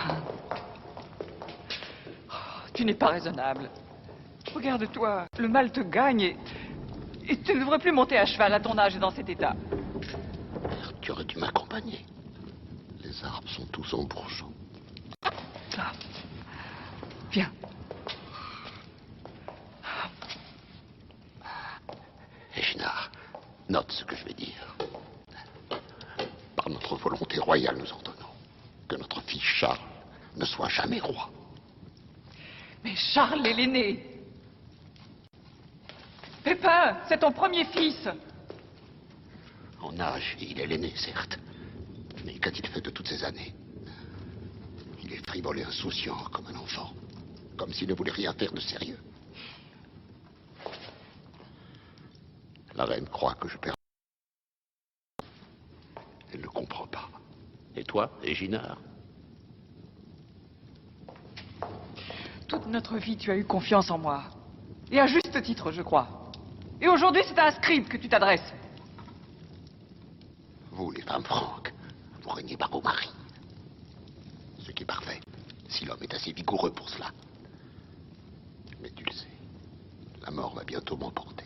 Pépin. Oh, tu n'es pas raisonnable. Regarde-toi, le mal te gagne et tu ne devrais plus monter à cheval à ton âge et dans cet état. Merde, tu aurais dû m'accompagner. Les arbres sont tous en bourgeons. Ah. Viens. Echinard, note ce que je vais dire. Par notre volonté royale, nous ordonnons que notre fils Charles ne soit jamais roi. Mais Charles est l'aîné. Pépin, c'est ton premier fils. En âge, il est l'aîné, certes. Mais qu'a-t-il fait de toutes ces années? Il est frivole et insouciant comme un enfant. Comme s'il ne voulait rien faire de sérieux. La reine croit que je perds. Elle ne comprend pas. Et toi, Éginard? Toute notre vie, tu as eu confiance en moi. Et à juste titre, je crois. Et aujourd'hui, c'est à un scribe que tu t'adresses. Vous, les femmes franques, vous régnez par vos maris. Ce qui est parfait, si l'homme est assez vigoureux pour cela. Mais tu le sais, la mort va bientôt m'emporter.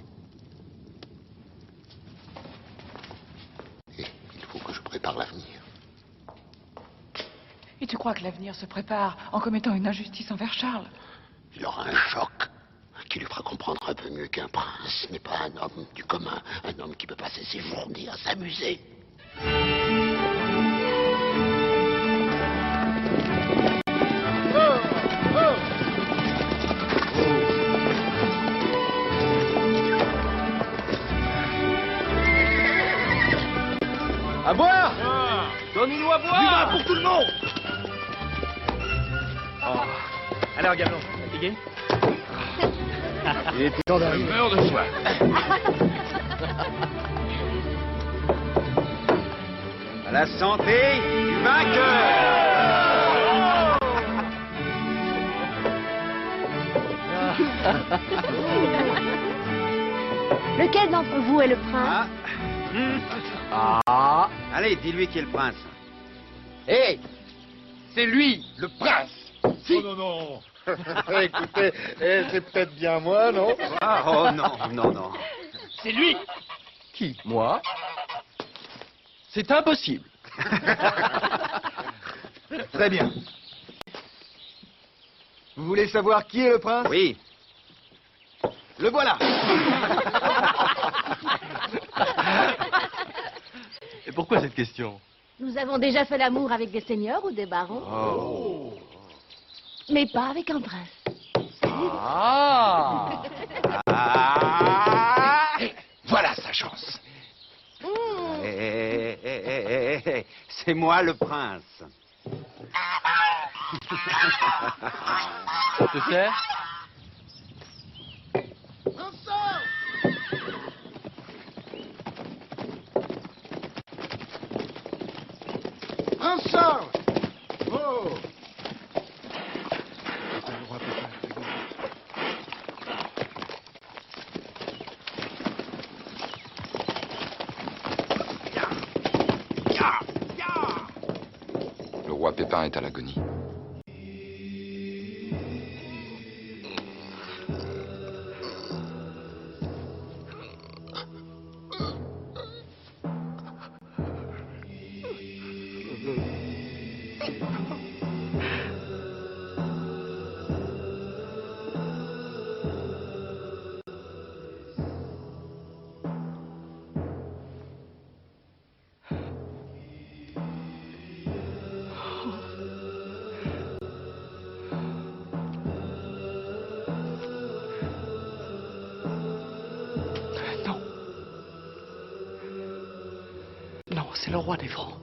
Et il faut que je prépare l'avenir. Et tu crois que l'avenir se prépare en commettant une injustice envers Charles? Il aura un choc qui lui fera comprendre un peu mieux qu'un prince n'est pas un homme du commun, un homme qui peut passer ses journées à s'amuser. À boire! Donnez-nous à boire! Du vin pour tout le monde! Oh. Alors, Gablon, fatigué? Il est temps d'arriver. Je meurs de soif. À la santé du vainqueur! Lequel d'entre vous est le prince? Ah. Allez, dis-lui qui est le prince. Hé, c'est lui, le prince. Si. Oh non, non. Écoutez, c'est peut-être bien moi, non? Ah, oh non, non, non. C'est lui. Qui? Moi? C'est impossible. Très bien. Vous voulez savoir qui est le prince? Oui. Le voilà. Et pourquoi cette question? Nous avons déjà fait l'amour avec des seigneurs ou des barons. Oh. Mais pas avec un prince. Ah. Voilà sa chance. C'est moi le prince. Ça te sert? Prince Charles. Oh. Le roi Pépin est à l'agonie. Non. Non, c'est le roi des Francs.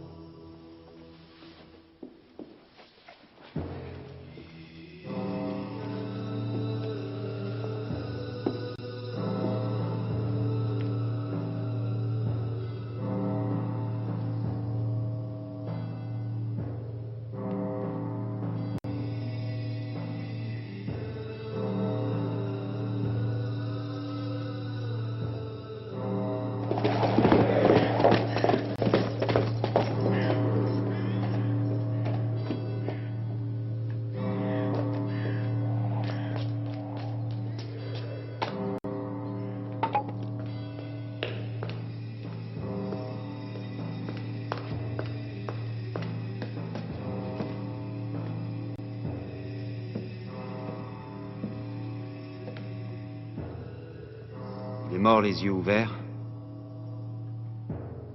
mort les yeux ouverts,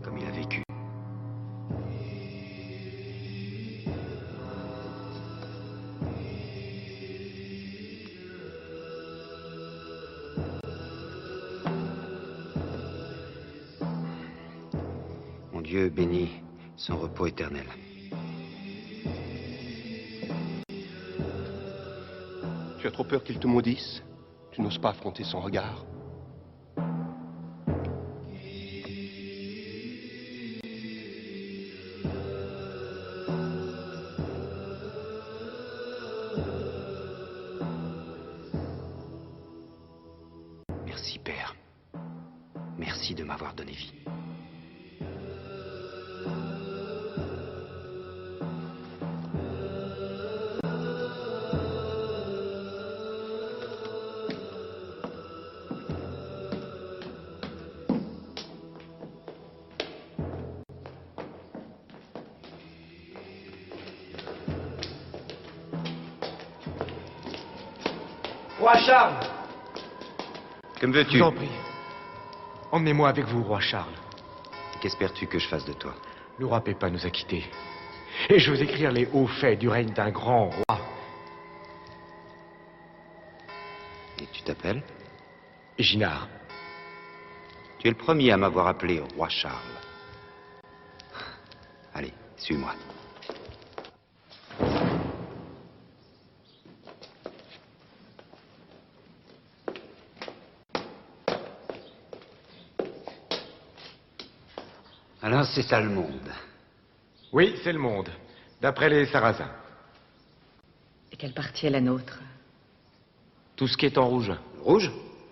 comme il a vécu. Mon Dieu bénit son repos éternel. Tu as trop peur qu'il te maudisse? Tu n'oses pas affronter son regard? Merci, Père. Merci de m'avoir donné vie. Roi Charles! Que me veux-tu? Je vous en prie. Emmenez-moi avec vous, roi Charles. Qu'espères-tu que je fasse de toi? Le roi Pépin nous a quittés. Et je veux écrire les hauts faits du règne d'un grand roi. Et tu t'appelles? Ginard. Tu es le premier à m'avoir appelé roi Charles. Allez, suis-moi. Alors, c'est ça le monde. Oui, c'est le monde, d'après les Sarrasins. Et quelle partie est la nôtre? Tout ce qui est en rouge. Le rouge?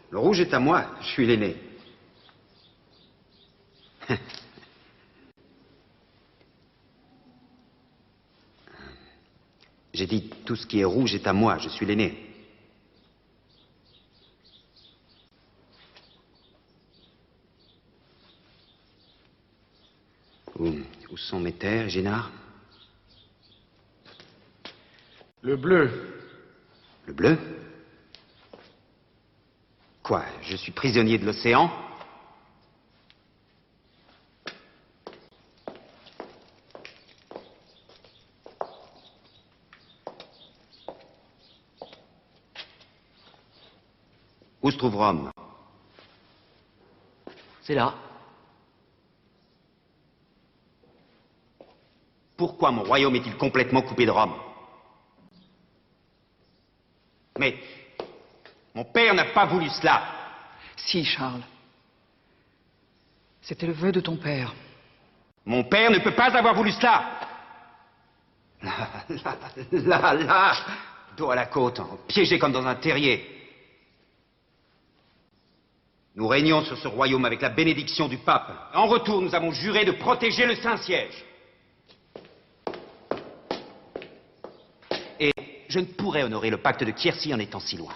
Le rouge est à moi, je suis l'aîné. J'ai dit, tout ce qui est rouge est à moi, je suis l'aîné. Où sont mes terres, Génard? Le bleu. Le bleu? Quoi, je suis prisonnier de l'océan? Où se trouve Rome? C'est là. Pourquoi mon royaume est-il complètement coupé de Rome? Mais mon père n'a pas voulu cela. Si, Charles. C'était le vœu de ton père. Mon père ne peut pas avoir voulu cela. Là, dos à la côte, piégé comme dans un terrier. Nous régnons sur ce royaume avec la bénédiction du pape. En retour, nous avons juré de protéger le Saint-Siège. Et je ne pourrais honorer le pacte de Quercy en étant si loin.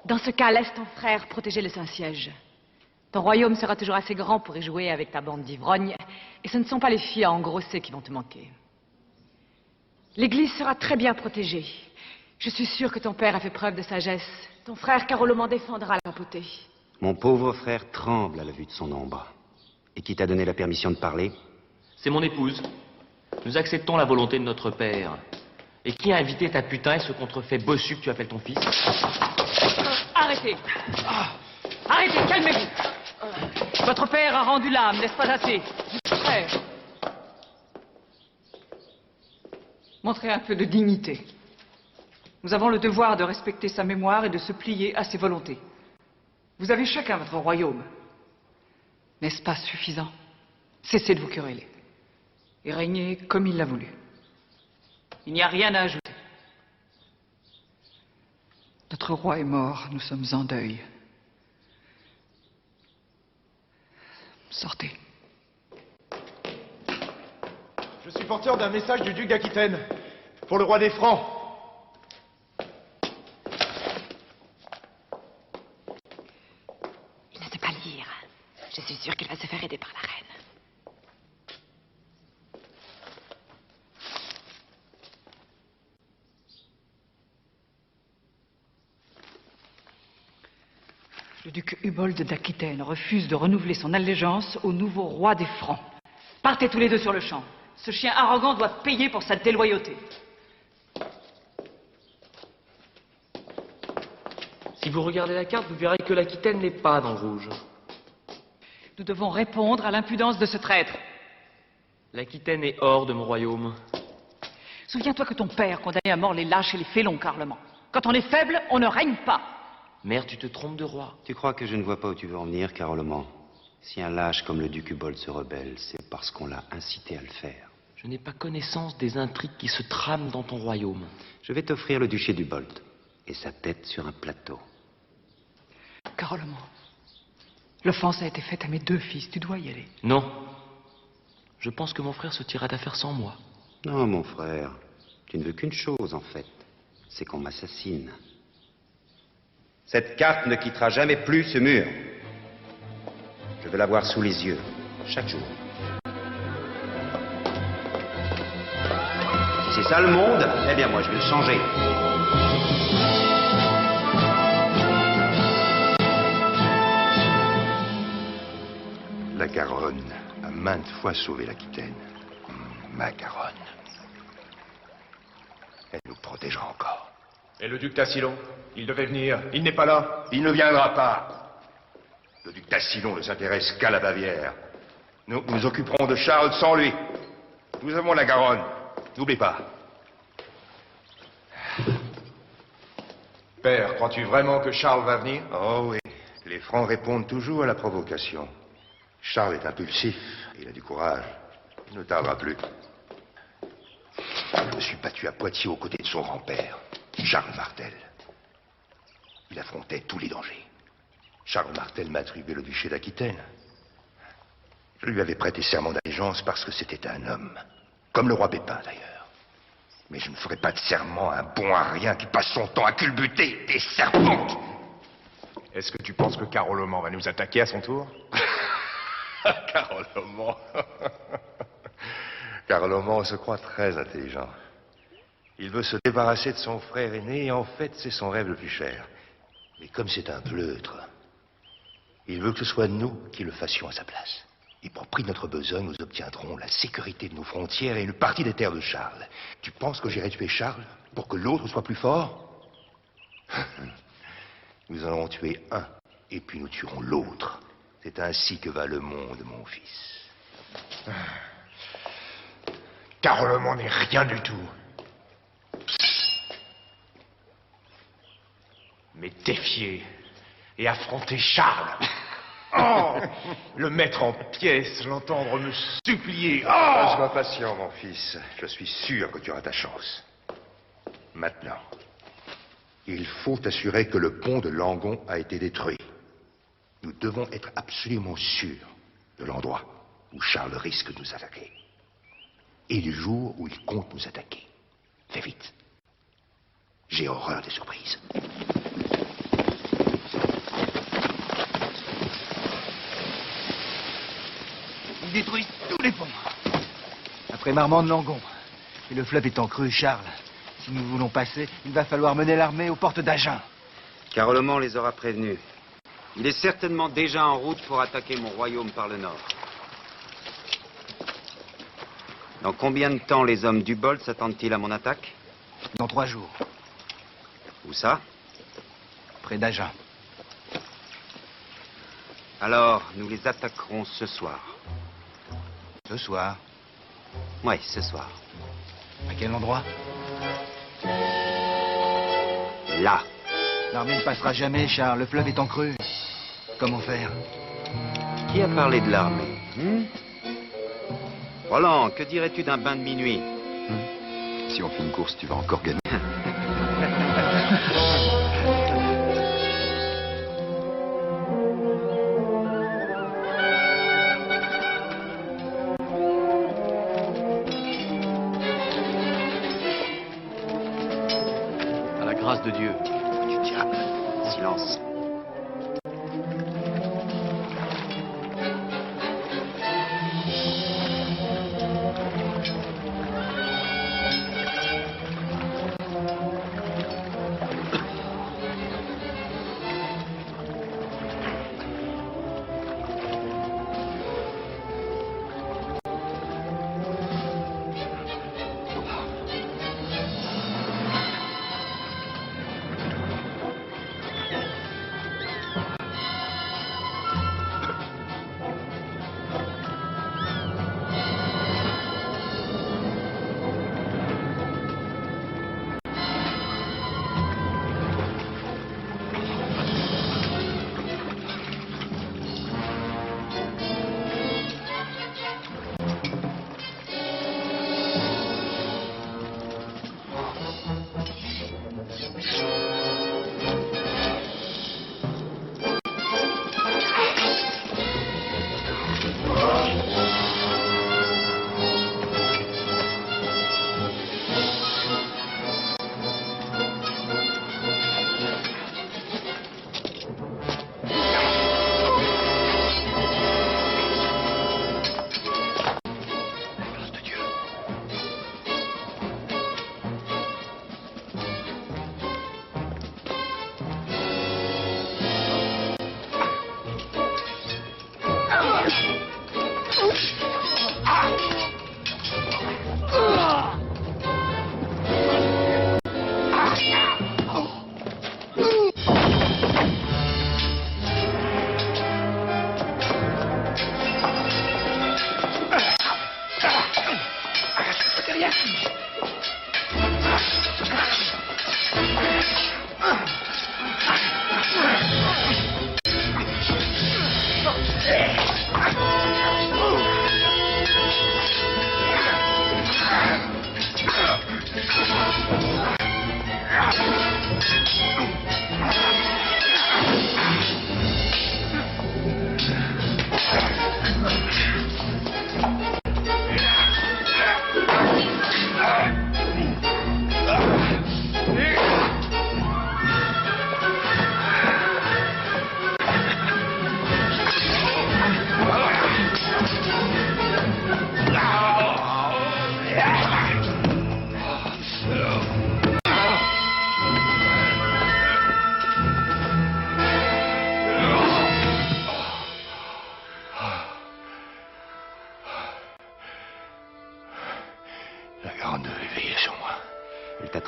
Dans ce cas, laisse ton frère protéger le Saint-Siège. Ton royaume sera toujours assez grand pour y jouer avec ta bande d'ivrognes, et ce ne sont pas les filles à engrosser qui vont te manquer. L'Église sera très bien protégée. Je suis sûre que ton père a fait preuve de sagesse. Ton frère Caroloman défendra la papauté. Mon pauvre frère tremble à la vue de son ombre. Et qui t'a donné la permission de parler? C'est mon épouse. Nous acceptons la volonté de notre père. Et qui a invité ta putain et ce contrefait bossu que tu appelles ton fils? Arrêtez! Arrêtez, calmez-vous! Votre père a rendu l'âme, n'est-ce pas assez? Frère! Montrez un peu de dignité. Nous avons le devoir de respecter sa mémoire et de se plier à ses volontés. Vous avez chacun votre royaume. N'est-ce pas suffisant? Cessez de vous quereller. Et régnez comme il l'a voulu. Il n'y a rien à ajouter. Notre roi est mort, nous sommes en deuil. Sortez. Je suis porteur d'un message du duc d'Aquitaine pour le roi des Francs. Il ne sait pas lire. Je suis sûre qu'il va se faire aider par la reine. Le duc Hubold d'Aquitaine refuse de renouveler son allégeance au nouveau roi des Francs. Partez tous les deux sur le champ. Ce chien arrogant doit payer pour sa déloyauté. Si vous regardez la carte, vous verrez que l'Aquitaine n'est pas dans le rouge. Nous devons répondre à l'impudence de ce traître. L'Aquitaine est hors de mon royaume. Souviens-toi que ton père condamnait à mort les lâches et les félons, Carloman. Quand on est faible, on ne règne pas. Mère, tu te trompes de roi. Tu crois que je ne vois pas où tu veux en venir, Carloman? Si un lâche comme le duc Hubold se rebelle, c'est parce qu'on l'a incité à le faire. Je n'ai pas connaissance des intrigues qui se trament dans ton royaume. Je vais t'offrir le duché d'Hubold et sa tête sur un plateau. Carloman, l'offense a été faite à mes deux fils, tu dois y aller. Non. Je pense que mon frère se tirera d'affaire sans moi. Non, mon frère, tu ne veux qu'une chose, en fait. C'est qu'on m'assassine. Cette carte ne quittera jamais plus ce mur. Je veux la voir sous les yeux, chaque jour. Si c'est ça le monde, eh bien moi je vais le changer. La Garonne a maintes fois sauvé l'Aquitaine. Ma Garonne. Elle nous protégera encore. Et le duc Tassillon? Il devait venir. Il n'est pas là. Il ne viendra pas. Le duc Tassillon ne s'intéresse qu'à la Bavière. Nous nous occuperons de Charles sans lui. Nous avons la Garonne. N'oublie pas. Père, crois-tu vraiment que Charles va venir? Oh oui. Les Francs répondent toujours à la provocation. Charles est impulsif. Il a du courage. Il ne tardera plus. Je me suis battu à Poitiers aux côtés de son grand-père, Charles Martel. Il affrontait tous les dangers. Charles Martel m'a attribué le duché d'Aquitaine. Je lui avais prêté serment d'allégeance parce que c'était un homme. Comme le roi Pépin, d'ailleurs. Mais je ne ferai pas de serment à un bon à rien qui passe son temps à culbuter des serpents. Est-ce que tu penses que Carloman va nous attaquer à son tour? Carloman. Carloman se croit très intelligent. Il veut se débarrasser de son frère aîné et en fait, c'est son rêve le plus cher. Mais comme c'est un pleutre, il veut que ce soit nous qui le fassions à sa place. Et pour prix de notre besogne, nous obtiendrons la sécurité de nos frontières et une partie des terres de Charles. Tu penses que j'irai tuer Charles pour que l'autre soit plus fort? Nous en allons tuer un, et puis nous tuerons l'autre. C'est ainsi que va le monde, mon fils. Carloman n'est rien du tout. Mais défier et affronter Charles. Oh, le mettre en pièces, l'entendre me supplier. Oh, sois patient, mon fils. Je suis sûr que tu auras ta chance. Maintenant, il faut assurer que le pont de Langon a été détruit. Nous devons être absolument sûrs de l'endroit où Charles risque de nous attaquer. Et du jour où il compte nous attaquer. Fais vite. J'ai horreur des surprises. Il détruit tous les ponts. Après Marmande-Langon. Et le fleuve étant creux, Charles, si nous voulons passer, il va falloir mener l'armée aux portes d'Agen. Carloman les aura prévenus. Il est certainement déjà en route pour attaquer mon royaume par le nord. Dans combien de temps les hommes d'Hubold s'attendent-ils à mon attaque? Dans 3 jours. Où ça? Près d'Agen. Alors, nous les attaquerons ce soir. Ce soir? Oui, ce soir. À quel endroit? Là. L'armée ne passera jamais, Charles. Le fleuve est en creux. Comment faire? Qui a parlé de l'armée? Roland, que dirais-tu d'un bain de minuit? Si on fait une course, tu vas encore gagner. À la grâce de Dieu. Du diable. Silence.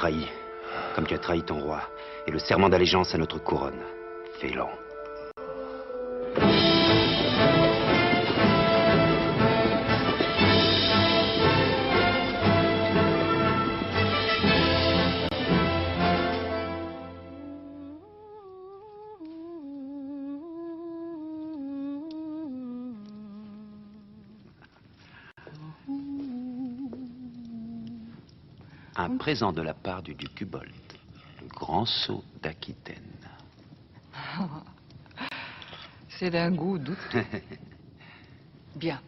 trahi. Comme tu as trahi ton roi. Et le serment d'allégeance à notre couronne. Fais-le. Un présent de la part du duc Ubold, le grand sceau d'Aquitaine. C'est d'un goût douteux. Bien.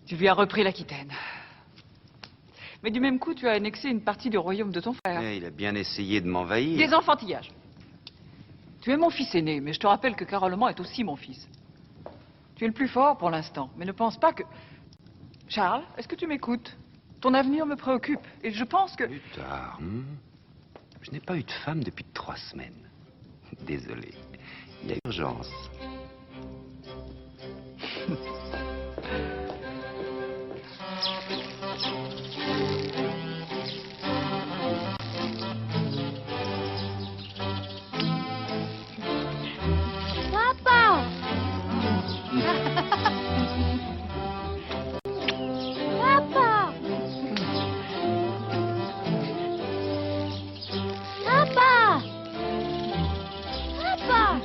Tu lui as repris l'Aquitaine. Mais du même coup, tu as annexé une partie du royaume de ton frère. Il a bien essayé de m'envahir. Des enfantillages. Tu es mon fils aîné, mais je te rappelle que Carolman est aussi mon fils. Tu es le plus fort pour l'instant, mais ne pense pas que... Charles, est-ce que tu m'écoutes? Ton avenir me préoccupe, et je pense que... Plus tard, Je n'ai pas eu de femme depuis 3 semaines. Désolé. Il y a urgence. Papa! Papa! Papa! Papa!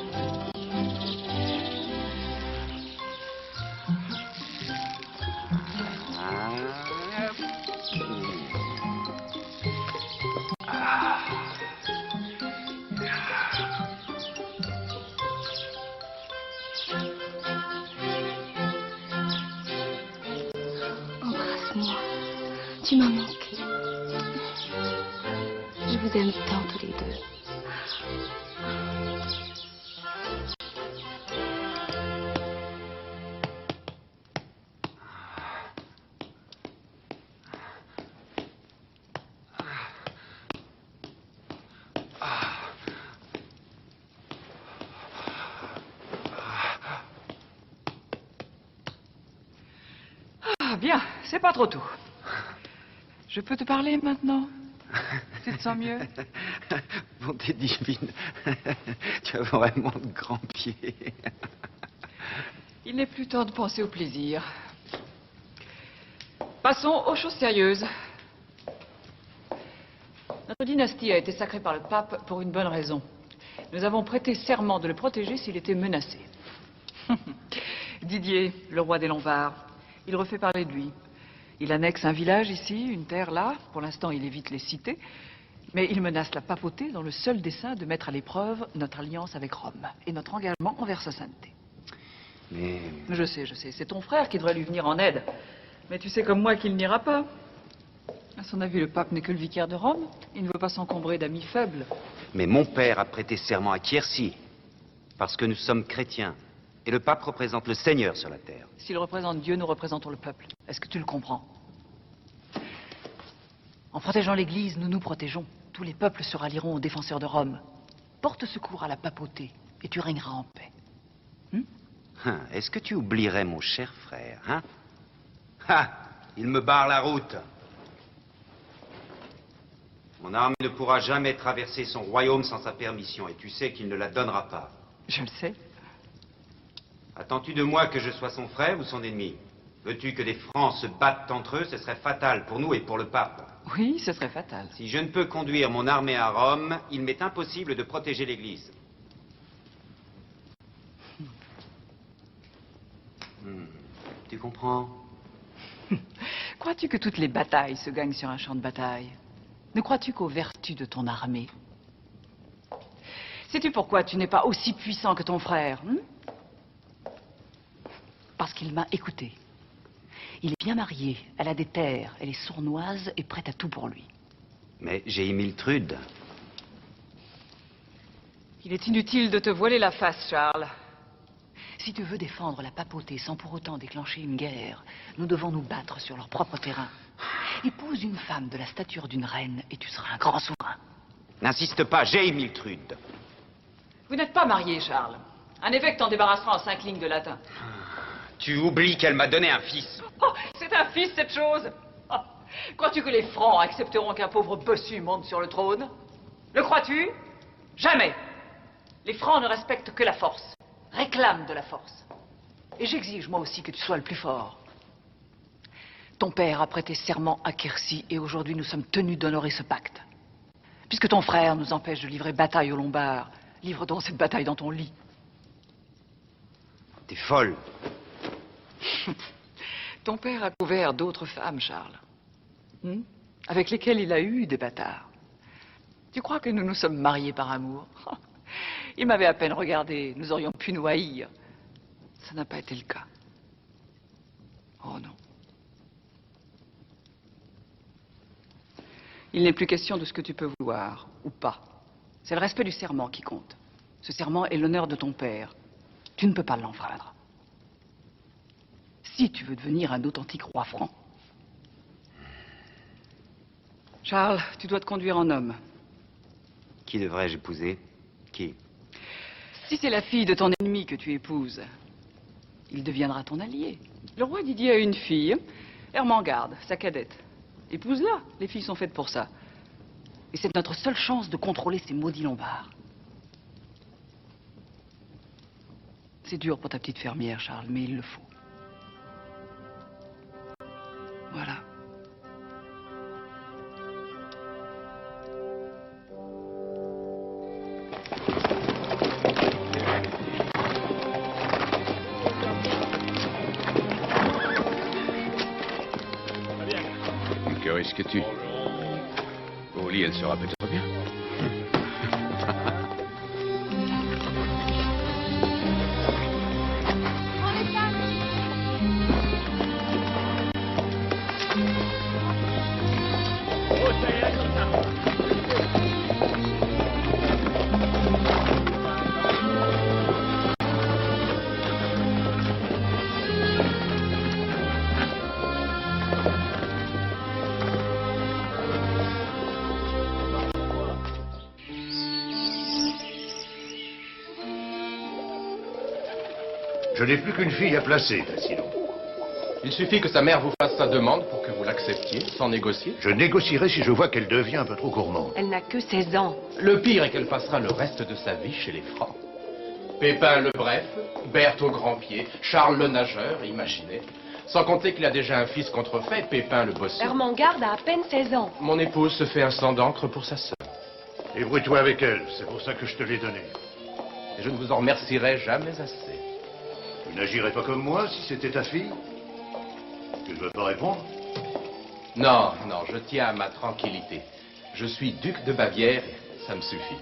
Embrasse-moi. Tu m'as manqué. Je vous aime tant tous les deux. Ah, bien, c'est pas trop tôt. Je peux te parler maintenant? Tu te sens mieux? Bonté divine. Tu as vraiment de grands pieds. Il n'est plus temps de penser au plaisir. Passons aux choses sérieuses. Notre dynastie a été sacrée par le pape pour une bonne raison. Nous avons prêté serment de le protéger s'il était menacé. Didier, le roi des Lombards, il refait parler de lui. Il annexe un village ici, une terre là. Pour l'instant, il évite les cités. Mais il menace la papauté dans le seul dessein de mettre à l'épreuve notre alliance avec Rome et notre engagement envers sa sainteté. Mais... Je sais. C'est ton frère qui devrait lui venir en aide. Mais tu sais comme moi qu'il n'ira pas. À son avis, le pape n'est que le vicaire de Rome. Il ne veut pas s'encombrer d'amis faibles. Mais mon père a prêté serment à Quercy. Parce que nous sommes chrétiens. Et le pape représente le Seigneur sur la terre. S'il représente Dieu, nous représentons le peuple. Est-ce que tu le comprends? En protégeant l'Église, nous nous protégeons. Tous les peuples se rallieront aux défenseurs de Rome. Porte secours à la papauté et tu régneras en paix. Est-ce que tu oublierais mon cher frère, hein? Ah, il me barre la route. Mon armée ne pourra jamais traverser son royaume sans sa permission, et tu sais qu'il ne la donnera pas. Je le sais. Attends-tu de moi que je sois son frère ou son ennemi? Veux-tu que des Francs se battent entre eux? Ce serait fatal pour nous et pour le pape. Oui, ce serait fatal. Si je ne peux conduire mon armée à Rome, il m'est impossible de protéger l'Église. Tu comprends? Crois-tu que toutes les batailles se gagnent sur un champ de bataille? Ne crois-tu qu'aux vertus de ton armée? Sais-tu pourquoi tu n'es pas aussi puissant que ton frère? Parce qu'il m'a écouté. Il est bien marié, elle a des terres, elle est sournoise et prête à tout pour lui. Mais j'ai Imiltrude. Il est inutile de te voiler la face, Charles. Si tu veux défendre la papauté sans pour autant déclencher une guerre, nous devons nous battre sur leur propre terrain. Épouse une femme de la stature d'une reine et tu seras un grand souverain. N'insiste pas, j'ai Imiltrude. Vous n'êtes pas marié, Charles. Un évêque t'en débarrassera en 5 lignes de latin. Tu oublies qu'elle m'a donné un fils. Oh, c'est un fils, cette chose. Oh, Crois-tu que les Francs accepteront qu'un pauvre bossu monte sur le trône? Le crois-tu? Jamais. Les Francs ne respectent que la force, réclament de la force. Et j'exige moi aussi que tu sois le plus fort. Ton père a prêté serment à Quercy et aujourd'hui nous sommes tenus d'honorer ce pacte. Puisque ton frère nous empêche de livrer bataille aux Lombards, livre donc cette bataille dans ton lit. T'es folle. Ton père a couvert d'autres femmes, Charles. Avec lesquelles il a eu des bâtards. Tu crois que nous nous sommes mariés par amour? Il m'avait à peine regardé, nous aurions pu nous haïr. Ça n'a pas été le cas. Oh non. Il n'est plus question de ce que tu peux vouloir, ou pas. C'est le respect du serment qui compte. Ce serment est l'honneur de ton père. Tu ne peux pas l'enfreindre. Si tu veux devenir un authentique roi franc. Charles, tu dois te conduire en homme. Qui devrais-je épouser? Qui? Si c'est la fille de ton ennemi que tu épouses, il deviendra ton allié. Le roi Didier a une fille, Ermengarde, sa cadette. Épouse-la, les filles sont faites pour ça. Et c'est notre seule chance de contrôler ces maudits Lombards. C'est dur pour ta petite fermière, Charles, mais il le faut. Voilà. Que risques-tu? Au lit, elle sera peut-être bien. Je n'ai plus qu'une fille à placer, Tassilo. Il suffit que sa mère vous fasse sa demande pour que vous l'acceptiez, sans négocier. Je négocierai si je vois qu'elle devient un peu trop gourmande. Elle n'a que 16 ans. Le pire est qu'elle passera le reste de sa vie chez les Francs. Pépin le Bref, Berthe au grand pied, Charles le nageur, imaginez. Sans compter qu'il a déjà un fils contrefait, Pépin le bossu. Ermengarde a à peine 16 ans. Mon épouse se fait un sang d'encre pour sa sœur. Débrouille-toi avec elle, c'est pour ça que je te l'ai donnée. Et je ne vous en remercierai jamais assez. Tu n'agirais pas comme moi si c'était ta fille? Tu ne veux pas répondre? Non, non, je tiens à ma tranquillité. Je suis duc de Bavière, ça me suffit.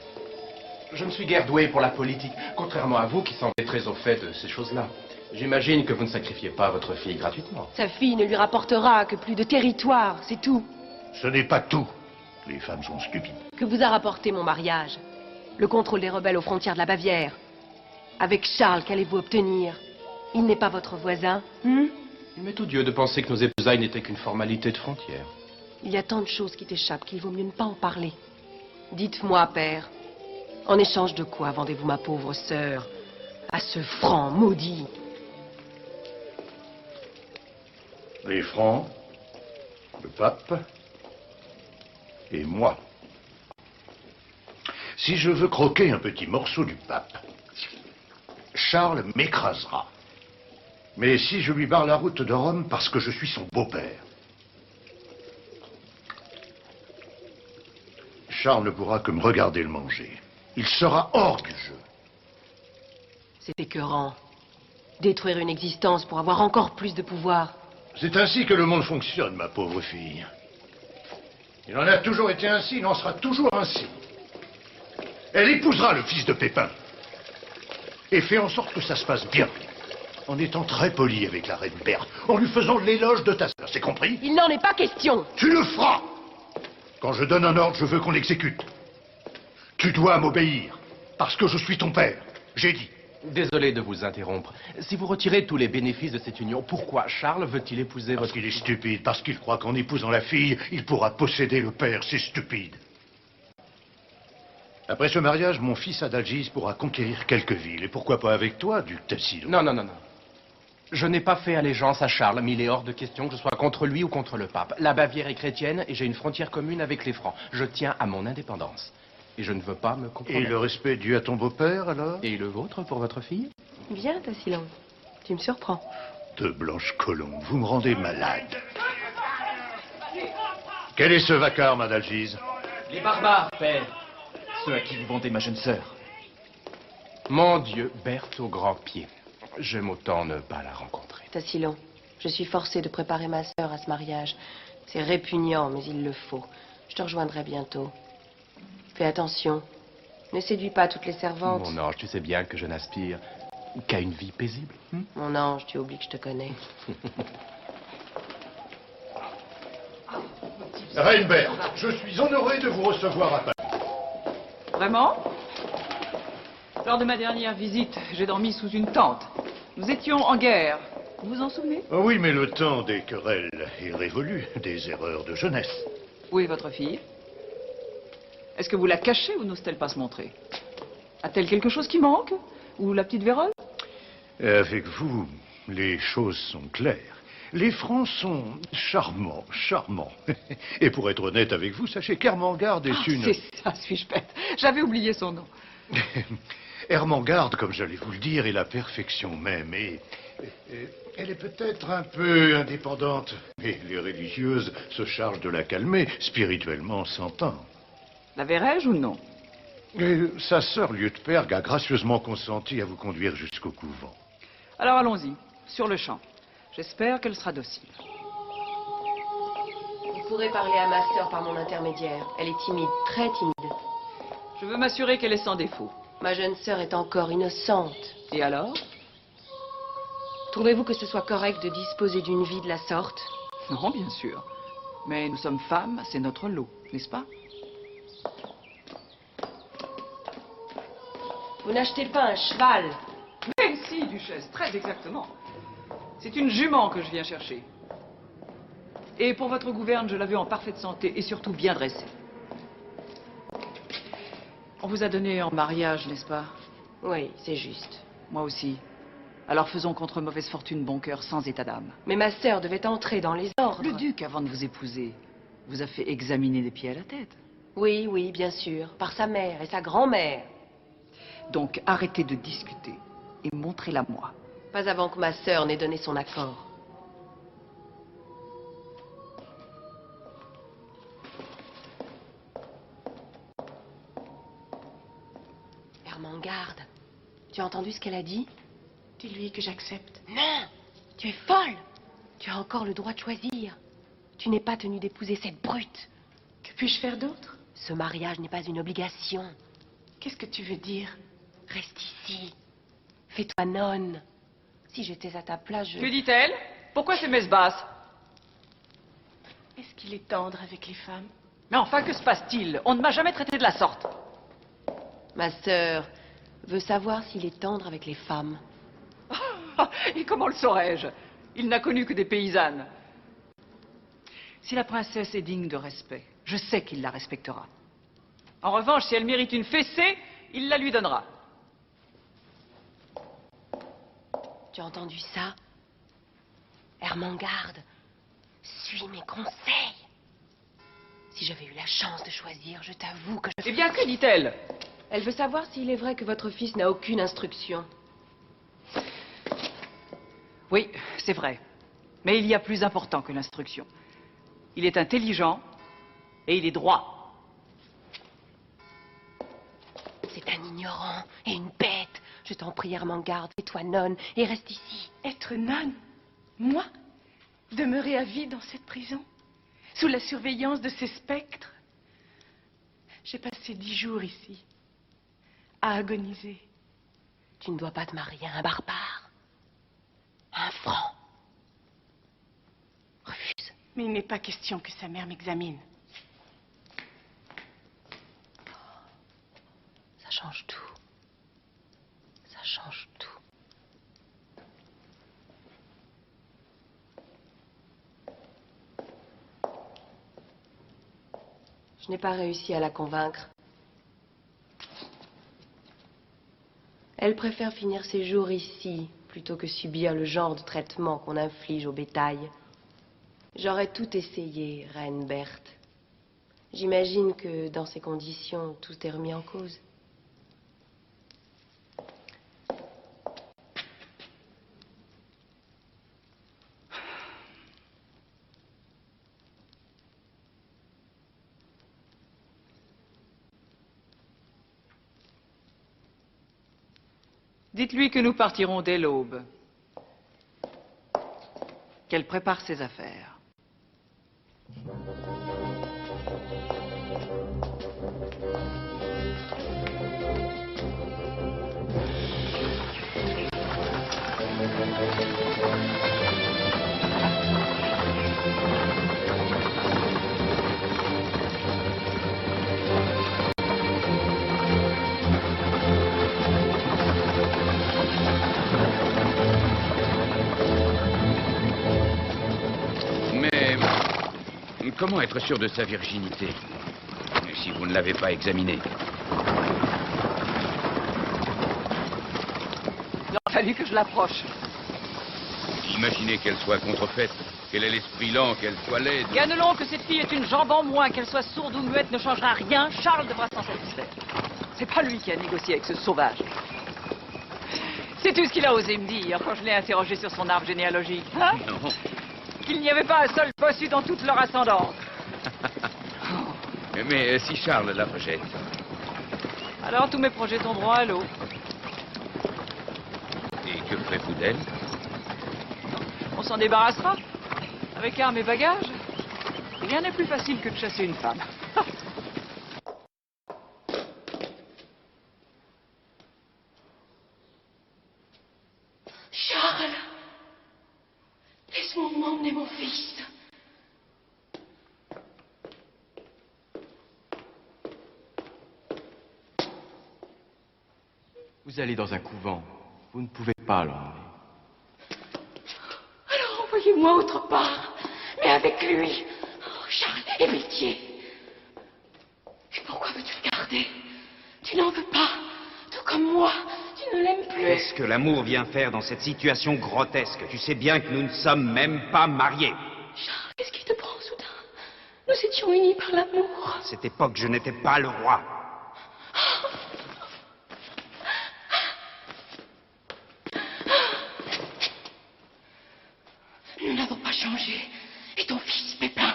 Je ne suis guère doué pour la politique, contrairement à vous qui semblez très au fait de ces choses-là. J'imagine que vous ne sacrifiez pas votre fille gratuitement. Sa fille ne lui rapportera que plus de territoire, c'est tout. Ce n'est pas tout. Les femmes sont stupides. Que vous a rapporté mon mariage? Le contrôle des rebelles aux frontières de la Bavière. Avec Charles, qu'allez-vous obtenir? Il n'est pas votre voisin, Il m'est odieux de penser que nos épousailles n'étaient qu'une formalité de frontière. Il y a tant de choses qui t'échappent qu'il vaut mieux ne pas en parler. Dites-moi, père, en échange de quoi vendez-vous ma pauvre sœur à ce franc maudit? Les Francs, le pape et moi. Si je veux croquer un petit morceau du pape, Charles m'écrasera. Mais si je lui barre la route de Rome parce que je suis son beau-père, Charles ne pourra que me regarder le manger. Il sera hors du jeu. C'est écœurant. Détruire une existence pour avoir encore plus de pouvoir. C'est ainsi que le monde fonctionne, ma pauvre fille. Il en a toujours été ainsi, il en sera toujours ainsi. Elle épousera le fils de Pépin. Et fait en sorte que ça se passe bien. En étant très poli avec la reine Berthe, en lui faisant l'éloge de ta sœur, c'est compris? Il n'en est pas question. Tu le feras! Quand je donne un ordre, je veux qu'on l'exécute. Tu dois m'obéir, parce que je suis ton père. J'ai dit. Désolé de vous interrompre. Si vous retirez tous les bénéfices de cette union, pourquoi Charles veut-il épouser Parce votre... qu'il est stupide, parce qu'il croit qu'en épousant la fille, il pourra posséder le père, c'est stupide. Après ce mariage, mon fils Adalgise pourra conquérir quelques villes, et pourquoi pas avec toi, duc Tassilo? Non, non, non, non. Je n'ai pas fait allégeance à Charles, mais il est hors de question que je sois contre lui ou contre le pape. La Bavière est chrétienne et j'ai une frontière commune avec les Francs. Je tiens à mon indépendance. Et je ne veux pas me compromettre. Et le respect dû à ton beau-père, alors? Et le vôtre pour votre fille? Bien, Tassilo. Tu me surprends. De blanches colombes, vous me rendez malade. Quel est ce vacarme, Adalgise? Les barbares, père. Ceux à qui vous vendez ma jeune sœur. Mon Dieu, Berthe au grand pied. J'aime autant ne pas la rencontrer. Tassilo, je suis forcée de préparer ma sœur à ce mariage. C'est répugnant, mais il le faut. Je te rejoindrai bientôt. Fais attention. Ne séduis pas toutes les servantes. Mon ange, tu sais bien que je n'aspire qu'à une vie paisible. Mon ange, tu oublies que je te connais. Reine Berthe, je suis honoré de vous recevoir à Paris. Vraiment? Lors de ma dernière visite, j'ai dormi sous une tente. Nous étions en guerre. Vous vous en souvenez? Oh oui, mais le temps des querelles est révolu, des erreurs de jeunesse. Où est votre fille? Est-ce que vous la cachez ou n'ose-t-elle pas se montrer? A-t-elle quelque chose qui manque? Ou la petite Vérole? Avec vous, les choses sont claires. Les Francs sont charmants, charmants. Et pour être honnête avec vous, sachez qu'Hermengarde est une... C'est ça, suis-je bête? J'avais oublié son nom. Hermengarde, comme j'allais vous le dire, est la perfection même. Et elle est peut-être un peu indépendante. Mais les religieuses se chargent de la calmer, spirituellement s'entend. La verrai-je ou non? Et sa sœur Liutperg a gracieusement consenti à vous conduire jusqu'au couvent. Alors allons-y, sur le champ. J'espère qu'elle sera docile. Vous pourrez parler à ma sœur par mon intermédiaire. Elle est timide, très timide. Je veux m'assurer qu'elle est sans défaut. Ma jeune sœur est encore innocente. Et alors? Trouvez-vous que ce soit correct de disposer d'une vie de la sorte? Non, bien sûr. Mais nous sommes femmes, c'est notre lot, n'est-ce pas? Vous n'achetez pas un cheval? Mais si, duchesse, très exactement. C'est une jument que je viens chercher. Et pour votre gouverne, je la veux en parfaite santé et surtout bien dressée. On vous a donné en mariage, n'est-ce pas? Oui, c'est juste. Moi aussi. Alors faisons contre mauvaise fortune bon cœur, sans état d'âme. Mais ma sœur devait entrer dans les ordres. Le duc, avant de vous épouser, vous a fait examiner des pieds à la tête. Oui, oui, bien sûr. Par sa mère et sa grand-mère. Donc arrêtez de discuter et montrez-la-moi. Pas avant que ma sœur n'ait donné son accord. Hermengarde, tu as entendu ce qu'elle a dit? Dis-lui que j'accepte. Non, tu es folle. Tu as encore le droit de choisir. Tu n'es pas tenue d'épouser cette brute. Que puis-je faire d'autre? Ce mariage n'est pas une obligation. Qu'est-ce que tu veux dire? Reste ici. Fais-toi nonne. Si j'étais à ta place, je... Que dit-elle? Pourquoi ces messes basses? Est-ce qu'il est tendre avec les femmes? Mais enfin, que se passe-t-il? On ne m'a jamais traité de la sorte. Ma sœur veut savoir s'il est tendre avec les femmes. Et comment le saurais-je? Il n'a connu que des paysannes. Si la princesse est digne de respect, je sais qu'il la respectera. En revanche, si elle mérite une fessée, il la lui donnera. Tu as entendu ça? Hermengarde, suis mes conseils. Si j'avais eu la chance de choisir, je t'avoue que je... Eh bien, que dit-elle? Elle veut savoir s'il est vrai que votre fils n'a aucune instruction. Oui, c'est vrai. Mais il y a plus important que l'instruction. Il est intelligent et il est droit. C'est un ignorant et une bête. Je t'en prie, Hermengarde, fais-toi nonne et reste ici. Être nonne? Moi? Demeurer à vie dans cette prison? Sous la surveillance de ces spectres? J'ai passé 10 jours ici, à agoniser. Tu ne dois pas te marier à un barbare. Un franc. Refuse. Mais il n'est pas question que sa mère m'examine. Ça change tout. Ça change tout. Je n'ai pas réussi à la convaincre. Elle préfère finir ses jours ici, plutôt que subir le genre de traitement qu'on inflige au bétail. J'aurais tout essayé, reine Berthe. J'imagine que dans ces conditions, tout est remis en cause. Dites-lui que nous partirons dès l'aube. Qu'elle prépare ses affaires. Comment être sûr de sa virginité, si vous ne l'avez pas examinée? Il a fallu que je l'approche. Imaginez qu'elle soit contrefaite, qu'elle ait l'esprit lent, qu'elle soit laide. Ganelon, que cette fille ait une jambe en moins, qu'elle soit sourde ou muette, ne changera rien. Charles devra s'en satisfaire. C'est pas lui qui a négocié avec ce sauvage. C'est tout ce qu'il a osé me dire quand je l'ai interrogé sur son arbre généalogique. Hein? Non. Qu'il n'y avait pas un seul bossu dans toute leur ascendance. Mais si Charles la rejette? Alors tous mes projets sont droit à l'eau. Et que ferez-vous d'elle? On s'en débarrassera. Avec armes et bagages. Rien n'est plus facile que de chasser une femme. Charles, laisse-moi m'emmener mon fils. Vous allez dans un couvent. Vous ne pouvez pas l'emmener. Alors envoyez-moi autre part, mais avec lui. Oh, Charles, aie pitié. Et pourquoi veux-tu le garder? Tu n'en veux pas, tout comme moi. Tu ne l'aimes plus. Qu'est-ce que l'amour vient faire dans cette situation grotesque? Tu sais bien que nous ne sommes même pas mariés. Charles, qu'est-ce qui te prend soudain? Nous étions unis par l'amour. À cette époque, je n'étais pas le roi. Nous n'avons pas changé. Et ton fils, Pépin,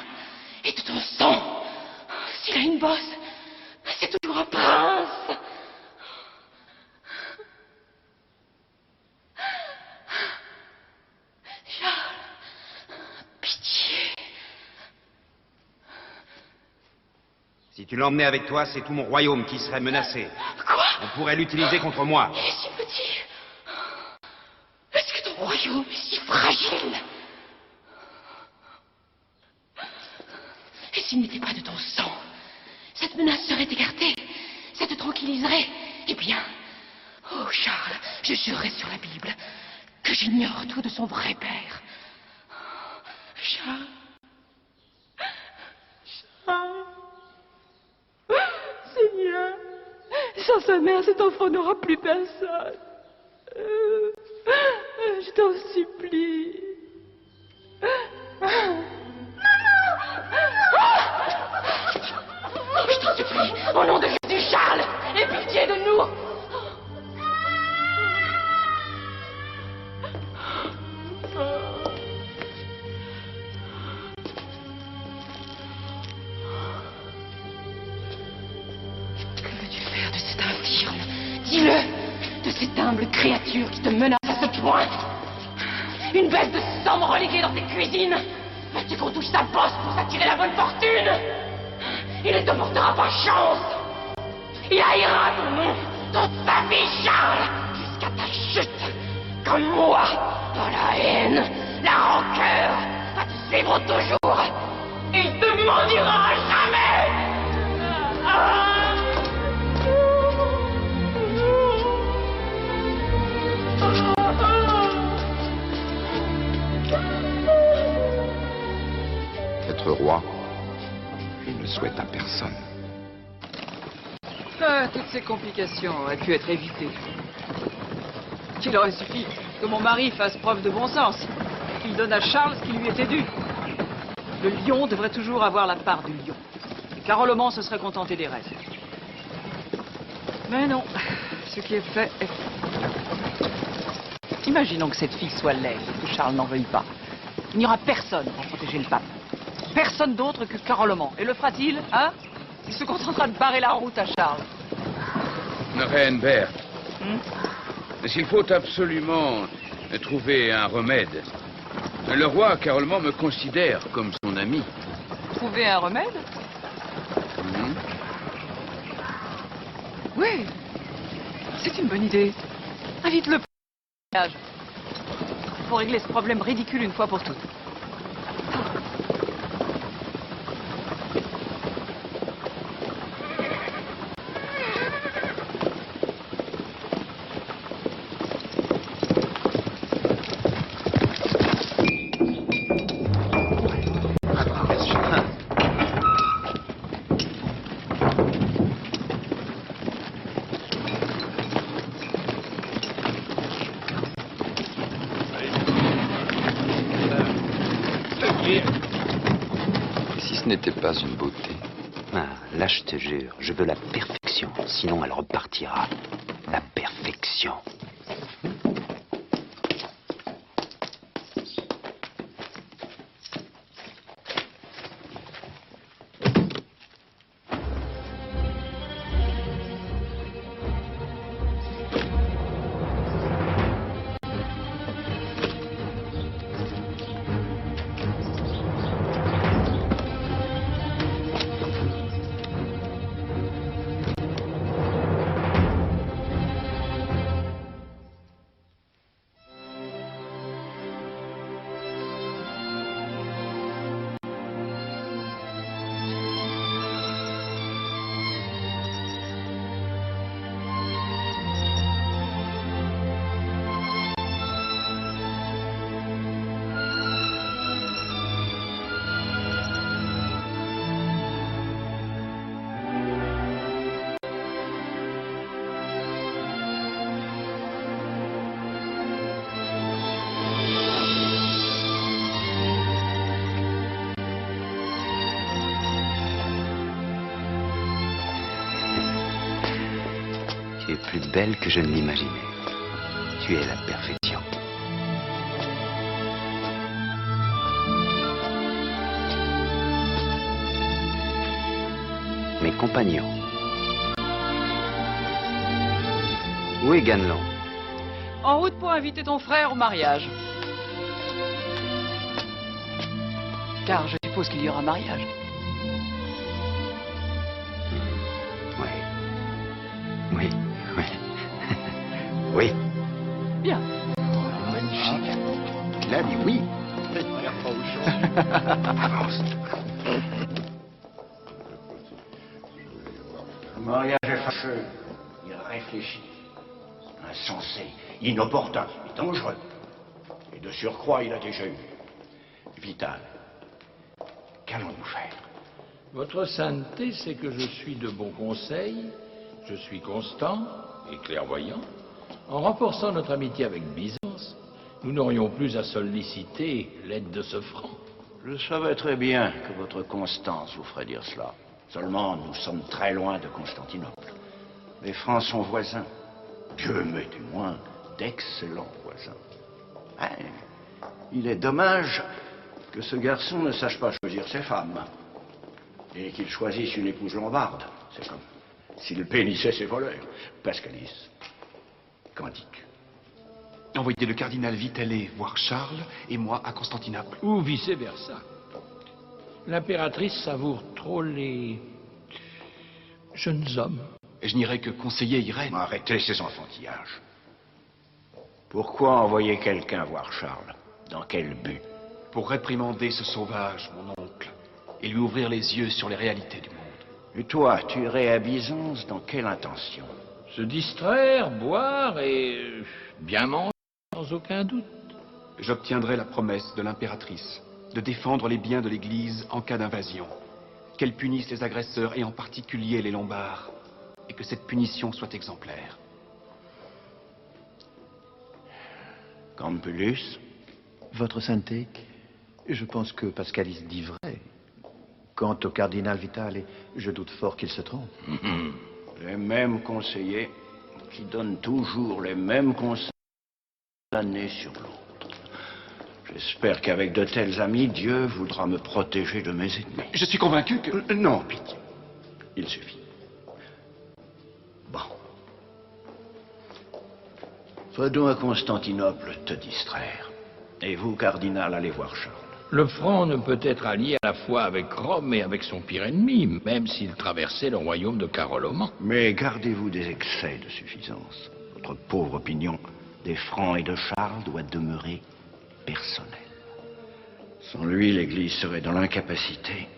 est de ton sang. S'il a une bosse, c'est toujours un prince. Charles, pitié. Si tu l'emmenais avec toi, c'est tout mon royaume qui serait menacé. Quoi? On pourrait l'utiliser contre moi. Il est si petit. Est-ce que ton royaume est si fragile? Et s'il n'était pas de ton sang, cette menace serait écartée. Ça te tranquilliserait. Eh bien, oh Charles, je jurerais sur la Bible que j'ignore tout de son vrai père. Charles. Charles. Seigneur, sans sa mère, cet enfant n'aura plus personne. Je t'en supplie. Je t'en supplie, au nom de Jésus, Charles, aie pitié de nous. Que veux-tu faire de cet infirme? Dis-le, de cette humble créature qui te menace à ce point. Une bête de sang reléguée dans tes cuisines. Veux-tu qu'on touche sa bosse pour s'attirer la bonne fortune? Il ne te portera pas chance. Il haïra ton nom toute sa vie, Charles, jusqu'à ta chute. Comme moi, dans la haine, la rancœur va te suivre toujours. Il te maudira à jamais. Être roi, je ne le souhaite à personne. Ah, toutes ces complications auraient pu être évitées. Il aurait suffi Que mon mari fasse preuve de bon sens. Qu'il donne à Charles ce qui lui était dû. Le lion devrait toujours avoir la part du lion. Et Caroloman se serait contenté des restes. Mais non, ce qui est fait est fait. Imaginons que cette fille soit laide et que Charles n'en veuille pas. Il n'y aura personne pour protéger le pape. Personne d'autre que Caroloman. Et le fera-t-il, hein? Il se contentera de barrer la route à Charles. Reine Berthe, s'il faut absolument trouver un remède, le roi Caroloman me considère comme son ami. Trouver un remède? Oui, c'est une bonne idée. Invite-le pour le mariage. Pour régler ce problème ridicule une fois pour toutes. Si ce n'était pas une beauté. Ah, là, je te jure, je veux la perfection. Sinon, elle repartira. La perfection. Tu es plus belle que je ne l'imaginais. Tu es la perfection. Mes compagnons. Où est Ganelon? En route pour inviter ton frère au mariage. Car je suppose qu'il y aura mariage. Oui, oui. Oui. Bien. Magnifique. Il a dit oui. Regarde pas au champ. Avance. Le mariage est fâcheux. Il réfléchit. Insensé, inopportun et dangereux. Et de surcroît, il a déjà eu. Vital, qu'allons-nous faire? Votre sainteté sait que je suis de bon conseil, je suis constant et clairvoyant. En renforçant notre amitié avec Byzance, nous n'aurions plus à solliciter l'aide de ce franc. Je savais très bien que votre constance vous ferait dire cela. Seulement, nous sommes très loin de Constantinople. Les Francs sont voisins. Dieu m'est témoin, d'excellents voisins. Hein, il est dommage que ce garçon ne sache pas choisir ses femmes. Et qu'il choisisse une épouse lombarde. C'est comme s'il bénissait ses voleurs. Pascalis, qu'en dis-tu? Envoyez le cardinal Vitellet voir Charles et moi à Constantinople. Ou vice-versa. L'impératrice savoure trop les jeunes hommes. Et je n'irai que conseiller Irène. Arrêtez ces enfantillages. Pourquoi envoyer quelqu'un voir Charles? Dans quel but? Pour réprimander ce sauvage, mon oncle, et lui ouvrir les yeux sur les réalités du monde. Et toi, tu irais à Byzance dans quelle intention? Se distraire, boire et bien manger, sans aucun doute. J'obtiendrai la promesse de l'impératrice de défendre les biens de l'Église en cas d'invasion, qu'elle punisse les agresseurs et en particulier les Lombards, et que cette punition soit exemplaire. Campulus? Votre Sainteté, je pense que Pascalis dit vrai. Quant au cardinal Vitale, je doute fort qu'il se trompe. Les mêmes conseillers qui donnent toujours les mêmes conseils l'année sur l'autre. J'espère qu'avec de tels amis, Dieu voudra me protéger de mes ennemis. Je suis convaincu que... Non, pitié. Il suffit. Bon. Faisons à Constantinople te distraire. Et vous, cardinal, allez voir Charles. Le franc ne peut être allié à la fois avec Rome et avec son pire ennemi, même s'il traversait le royaume de Caroloman. Mais gardez-vous des excès de suffisance. Votre pauvre opinion des Francs et de Charles doit demeurer personnelle. Sans lui, l'Église serait dans l'incapacité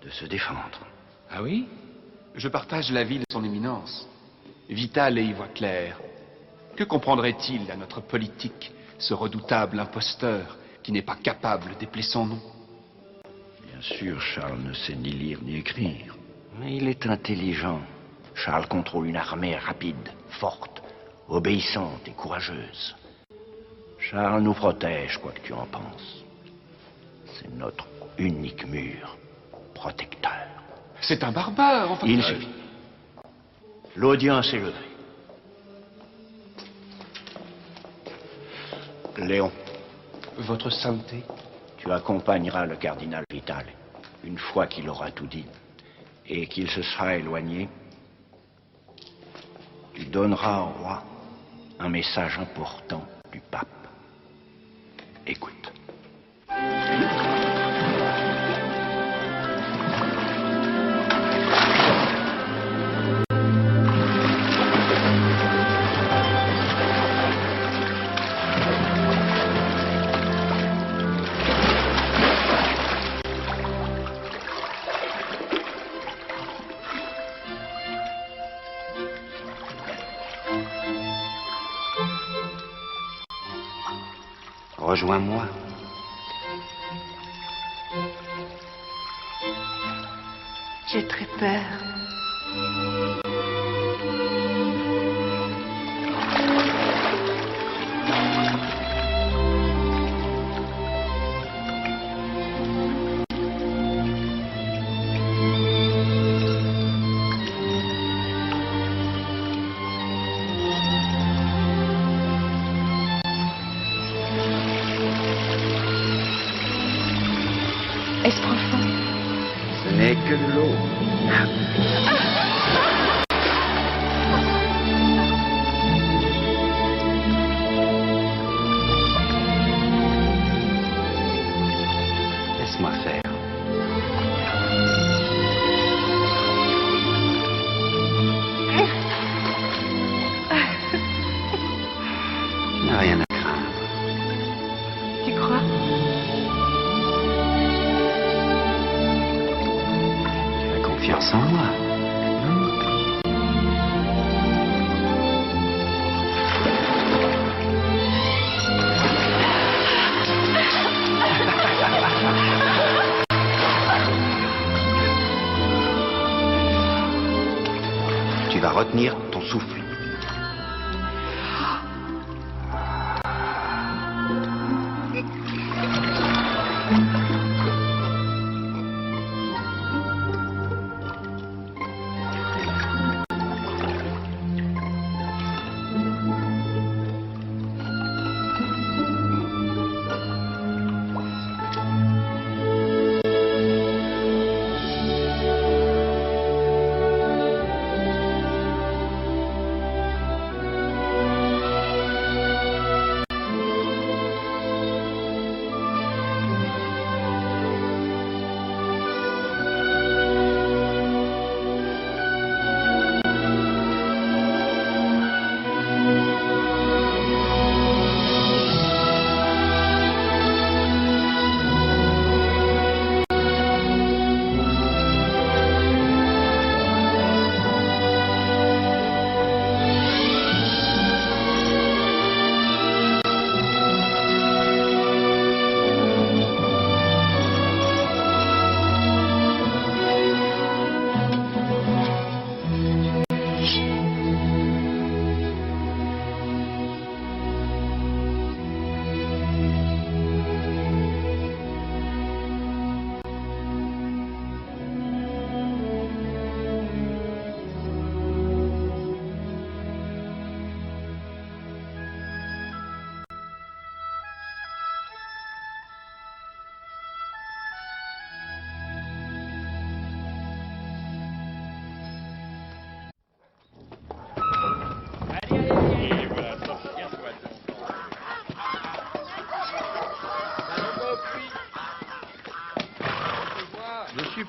de se défendre. Ah oui? Je partage l'avis de son éminence. Vitale y voit clair. Que comprendrait-il à notre politique, ce redoutable imposteur qui n'est pas capable d'épeler son nom? Bien sûr, Charles ne sait ni lire ni écrire. Mais il est intelligent. Charles contrôle une armée rapide, forte, obéissante et courageuse. Charles nous protège, quoi que tu en penses. C'est notre unique mur protecteur. C'est un barbare, enfin... Il suffit. L'audience est levée. Léon. Votre Sainteté. Tu accompagneras le cardinal Vitale, une fois qu'il aura tout dit, et qu'il se sera éloigné. Tu donneras au roi un message important du pape. Écoute. Rejoins-moi. J'ai très peur. Est-ce profond? Ce n'est que de l'eau. Laisse-moi faire. Tu n'as rien à craindre. Tu crois? Confiance en moi. Tu vas retenir ton souffle.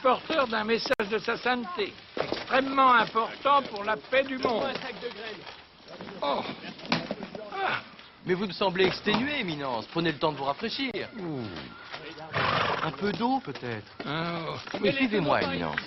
porteur d'un message de sa sainteté, extrêmement important pour la paix du monde. Oh. Ah. Mais vous me semblez exténué, Éminence. Prenez le temps de vous rafraîchir. Un peu d'eau, peut-être. Mais suivez-moi, Éminence.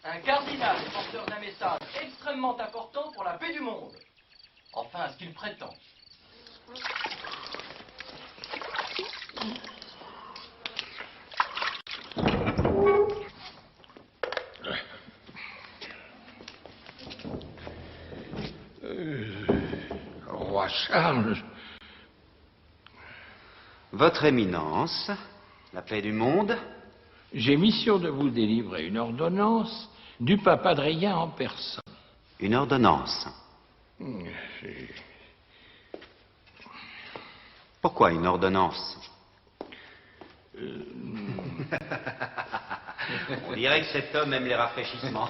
Un cardinal est porteur d'un message extrêmement important pour la paix du monde. Enfin, à ce qu'il prétend. Roi Charles. Votre Éminence, la paix du monde. J'ai mission de vous délivrer une ordonnance du pape Adrien en personne. Une ordonnance? Pourquoi une ordonnance? On dirait que cet homme aime les rafraîchissements.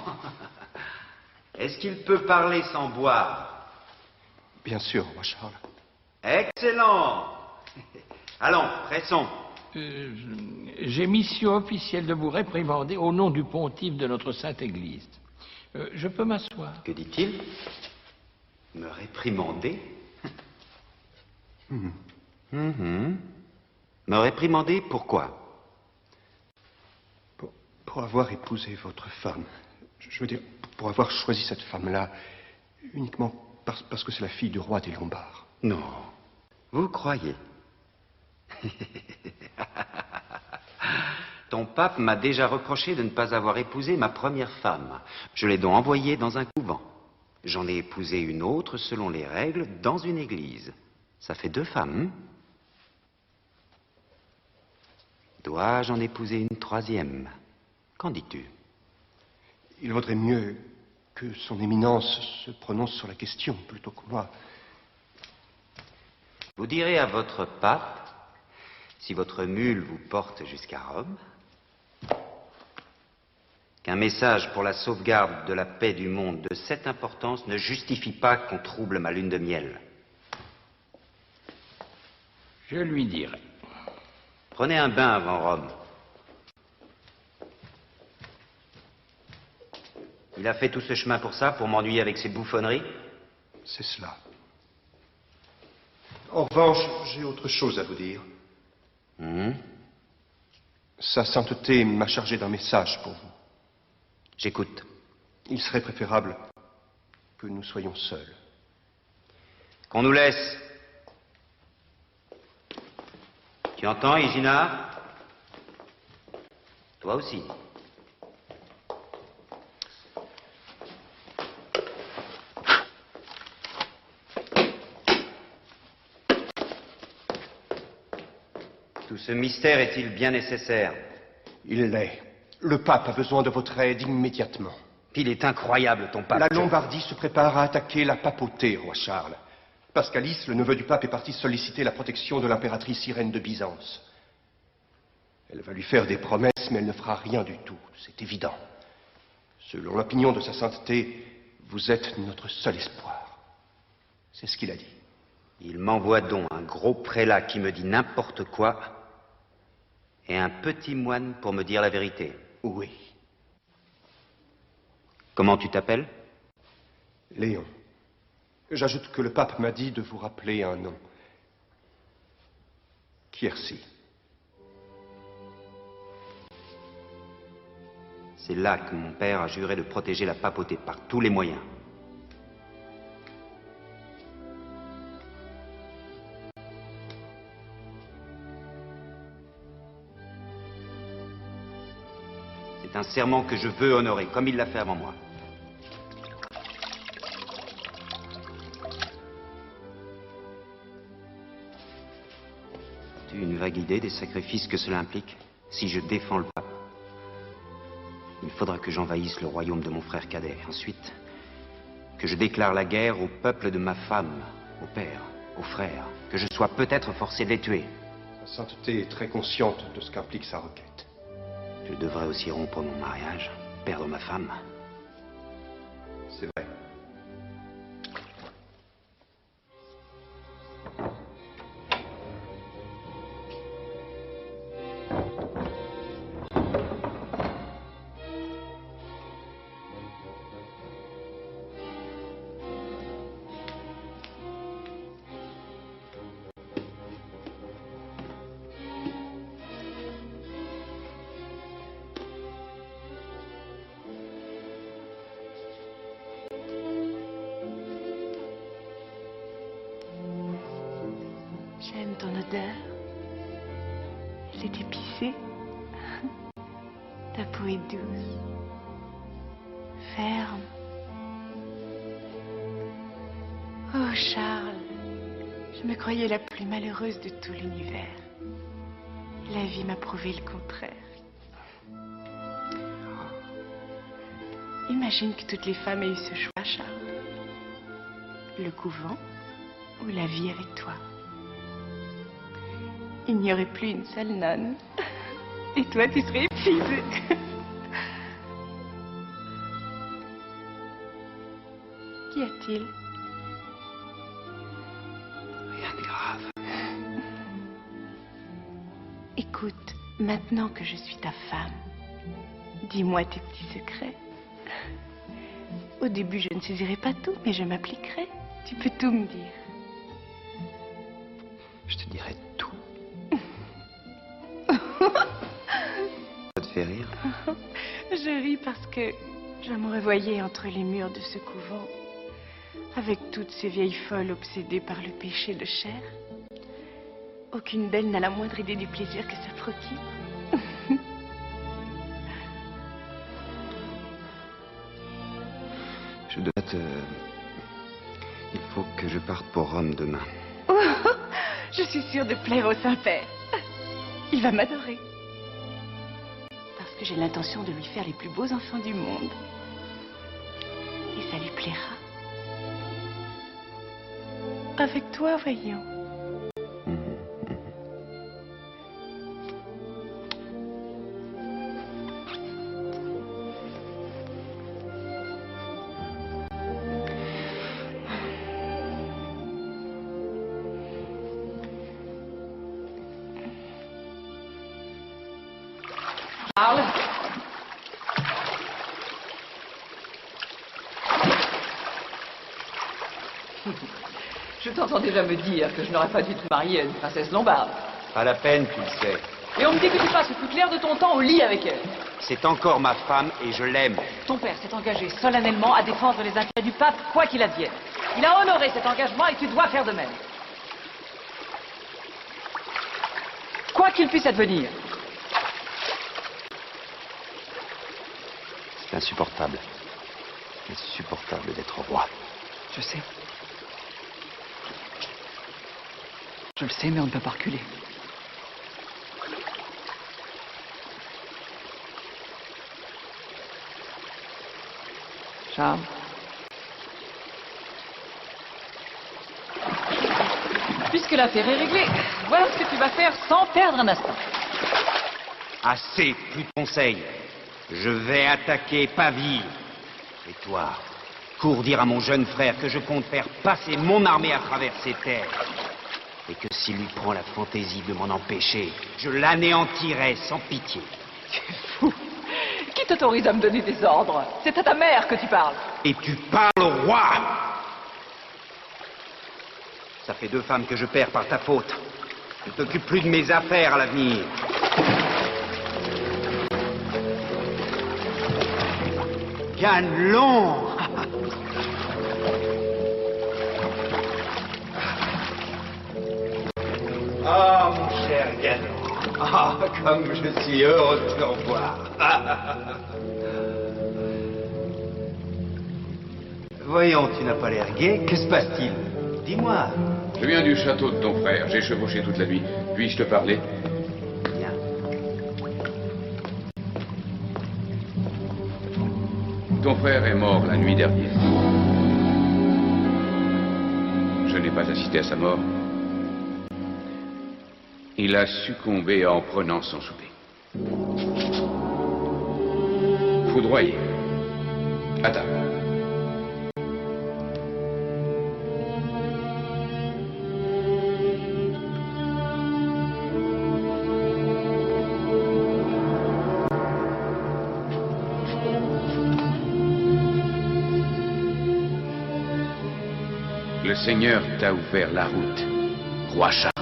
Est-ce qu'il peut parler sans boire? Bien sûr, roi Charles. Excellent. Allons, pressons. J'ai mission officielle de vous réprimander au nom du pontife de notre Sainte Église. Je peux m'asseoir? Que dit-il? Me réprimander? Me réprimander, pourquoi? Pour avoir épousé votre femme. Je veux dire, pour avoir choisi cette femme-là uniquement parce que c'est la fille du roi des Lombards. Non. Vous croyez? Ton pape m'a déjà reproché de ne pas avoir épousé ma première femme. Je l'ai donc envoyée dans un couvent. J'en ai épousé une autre, selon les règles, dans une église. Ça fait 2 femmes. Dois-je en épouser une 3e? Qu'en dis-tu? Il vaudrait mieux que son éminence se prononce sur la question plutôt que moi. Vous direz à votre pape, si votre mule vous porte jusqu'à Rome, qu'un message pour la sauvegarde de la paix du monde de cette importance ne justifie pas qu'on trouble ma lune de miel. Je lui dirai. Prenez un bain avant Rome. Il a fait tout ce chemin pour ça, pour m'ennuyer avec ses bouffonneries? C'est cela. En revanche, j'ai autre chose à vous dire. Sa sainteté m'a chargé d'un message pour vous. J'écoute. Il serait préférable que nous soyons seuls. Qu'on nous laisse. Tu entends, Hygina? Toi aussi. Tout ce mystère est-il bien nécessaire? Il l'est. Le pape a besoin de votre aide immédiatement. Il est incroyable, ton pape. La Lombardie se prépare à attaquer la papauté, roi Charles. Pascalis, le neveu du pape, est parti solliciter la protection de l'impératrice Irène de Byzance. Elle va lui faire des promesses, mais elle ne fera rien du tout, c'est évident. Selon l'opinion de sa sainteté, vous êtes notre seul espoir. C'est ce qu'il a dit. Il m'envoie donc un gros prélat qui me dit n'importe quoi et un petit moine pour me dire la vérité. Oui. Comment tu t'appelles? Léon. J'ajoute que le pape m'a dit de vous rappeler un nom. Quercy. C'est là que mon père a juré de protéger la papauté par tous les moyens. C'est un serment que je veux honorer, comme il l'a fait avant moi. As-tu une vague idée des sacrifices que cela implique? Si je défends le pape, il faudra que j'envahisse le royaume de mon frère cadet. Ensuite, que je déclare la guerre au peuple de ma femme, au père, aux frères, que je sois peut-être forcé de les tuer. Sa sainteté est très consciente de ce qu'implique sa requête. Je devrais aussi rompre mon mariage, perdre ma femme. J'aime ton odeur. C'est épicé. Ta peau est douce. Ferme. Oh, Charles, je me croyais la plus malheureuse de tout l'univers. La vie m'a prouvé le contraire. Imagine que toutes les femmes aient eu ce choix, Charles. Le couvent ou la vie avec toi. Il n'y aurait plus une seule nonne. Et toi, tu serais épuisée. Qu'y a-t-il? Rien de grave. Écoute, maintenant que je suis ta femme, dis-moi tes petits secrets. Au début, je ne saisirai pas tout, mais je m'appliquerai. Tu peux tout me dire. Je te dirai tout. Ça te fait rire? Je ris parce que je me revoyais entre les murs de ce couvent, avec toutes ces vieilles folles obsédées par le péché de chair. Aucune d'elles n'a la moindre idée du plaisir que ça procure. Je dois te... Il faut que je parte pour Rome demain. Je suis sûre de plaire au Saint-Père. Il va m'adorer. Parce que j'ai l'intention de lui faire les plus beaux enfants du monde. Et ça lui plaira. Avec toi, voyons. Charles. Je t'entends déjà me dire que je n'aurais pas dû te marier à une princesse lombarde. Pas la peine, tu le sais. Et on me dit que tu passes le plus clair de ton temps au lit avec elle. C'est encore ma femme et je l'aime. Ton père s'est engagé solennellement à défendre les intérêts du pape, quoi qu'il advienne. Il a honoré cet engagement et tu dois faire de même. Quoi qu'il puisse advenir. C'est insupportable. Insupportable d'être roi. Je sais. Je le sais, mais on ne peut pas reculer. Charles. Puisque l'affaire est réglée, voilà ce que tu vas faire sans perdre un instant. Assez, plus de conseils. Je vais attaquer Pavie. Et toi, cours dire à mon jeune frère que je compte faire passer mon armée à travers ces terres. Et que s'il lui prend la fantaisie de m'en empêcher, je l'anéantirai sans pitié. Tu es fou. Qui t'autorise à me donner des ordres? C'est à ta mère que tu parles. Et tu parles au roi. Ça fait 2 femmes que je perds par ta faute. Ne t'occupe plus de mes affaires à l'avenir. Gagne long. Ah, mon cher Ganon. Ah, comme je suis heureux de te revoir. Voyons, tu n'as pas l'air gai. Que se passe-t-il? Dis-moi. Je viens du château de ton frère. J'ai chevauché toute la nuit. Puis-je te parler? Bien. Ton frère est mort la nuit dernière. Je n'ai pas assisté à sa mort. Il a succombé en prenant son souper. Foudroyé. À table. Le Seigneur t'a ouvert la route, roi Charles.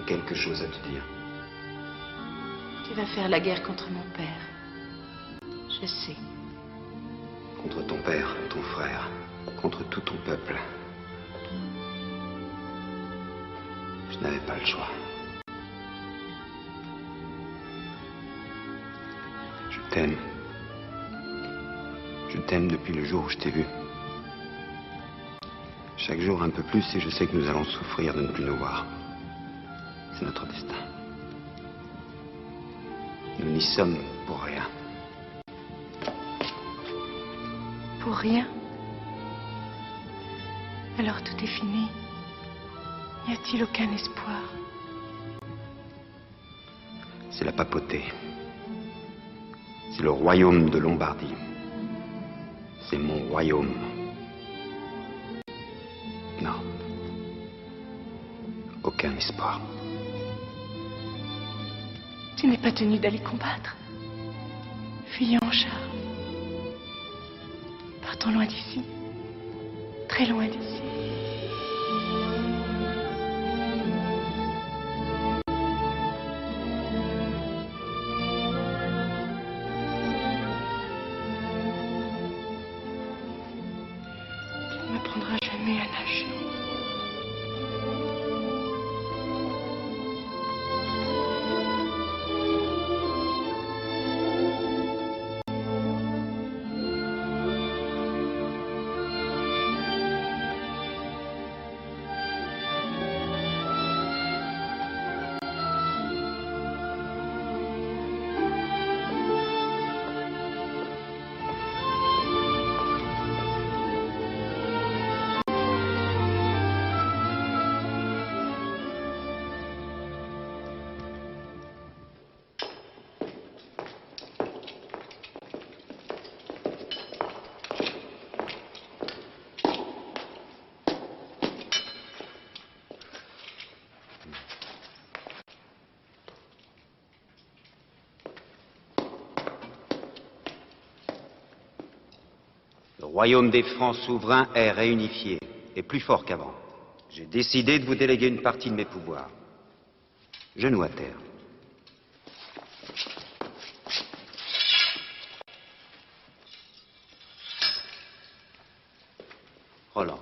quelque chose à te dire. Tu vas faire la guerre contre mon père. Je sais. Contre ton père, ton frère, contre tout ton peuple. Je n'avais pas le choix. Je t'aime. Je t'aime depuis le jour où je t'ai vu. Chaque jour un peu plus et je sais que nous allons souffrir de ne plus nous voir. C'est notre destin. Nous n'y sommes pour rien. Pour rien? Alors tout est fini. N'y a-t-il aucun espoir? C'est la papauté. C'est le royaume de Lombardie. C'est mon royaume. Non. Aucun espoir. Tu n'es pas tenu d'aller combattre. Fuyons, Charles. Partons loin d'ici. Très loin d'ici. Tu ne m'apprendras jamais à nager. Le royaume des Francs souverains est réunifié et plus fort qu'avant. J'ai décidé de vous déléguer une partie de mes pouvoirs. Genoux à terre. Roland,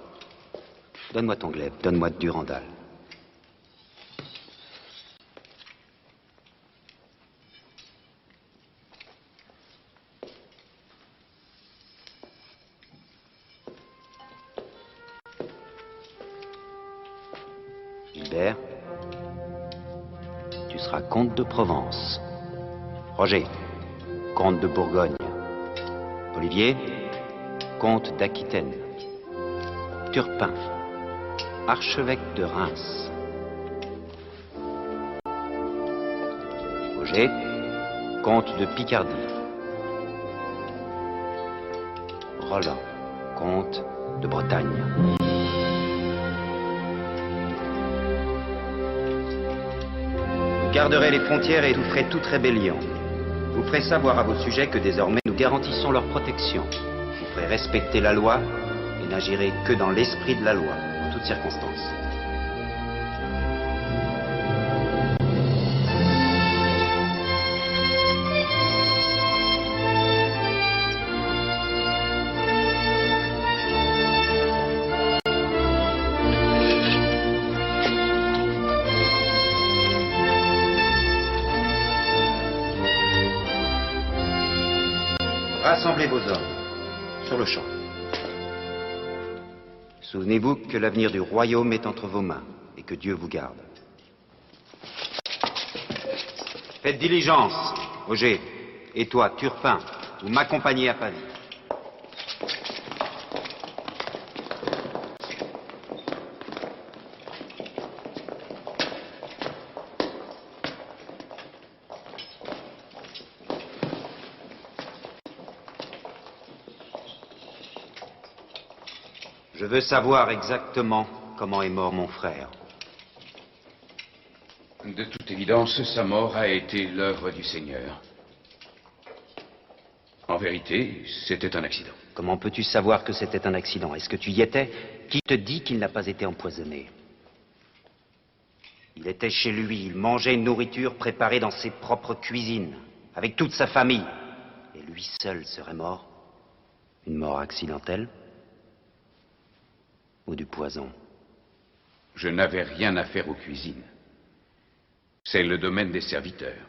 donne-moi ton glaive, donne-moi de Durandal. Gilbert, tu seras comte de Provence. Roger, comte de Bourgogne. Olivier, comte d'Aquitaine. Turpin, archevêque de Reims. Roger, comte de Picardie. Roland, comte de Bretagne. Vous garderez les frontières et étoufferez toute rébellion. Vous ferez savoir à vos sujets que désormais nous garantissons leur protection. Vous ferez respecter la loi et n'agirez que dans l'esprit de la loi, en toutes circonstances. Rassemblez vos hommes, sur le champ. Souvenez-vous que l'avenir du royaume est entre vos mains et que Dieu vous garde. Faites diligence, Roger, et toi, Turpin, vous m'accompagnez à Pavie. Je veux savoir exactement comment est mort mon frère. De toute évidence, sa mort a été l'œuvre du Seigneur. En vérité, c'était un accident. Comment peux-tu savoir que c'était un accident? Est-ce que tu y étais? Qui te dit qu'il n'a pas été empoisonné? Il était chez lui, il mangeait une nourriture préparée dans ses propres cuisines, avec toute sa famille. Et lui seul serait mort. Une mort accidentelle? Ou du poison? Je n'avais rien à faire aux cuisines. C'est le domaine des serviteurs.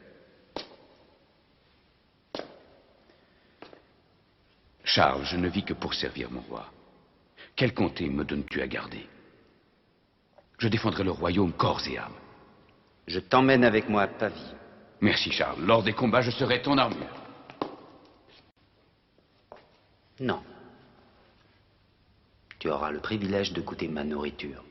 Charles, je ne vis que pour servir mon roi. Quel comté me donnes-tu à garder? Je défendrai le royaume corps et âme. Je t'emmène avec moi à Pavie. Merci, Charles. Lors des combats, je serai ton armure. Non. Tu auras le privilège de goûter ma nourriture.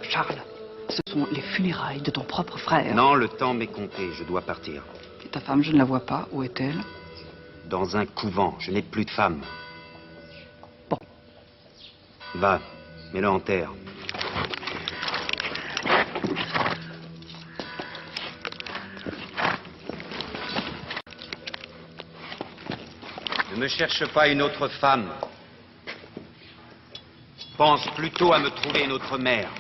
Charles, ce sont les funérailles de ton propre frère. Non, le temps m'est compté, je dois partir. Et ta femme, je ne la vois pas. Où est-elle? Dans un couvent, je n'ai plus de femme. Bon. Va, mets-le en terre. Ne me cherche pas une autre femme. Pense plutôt à me trouver une autre mère.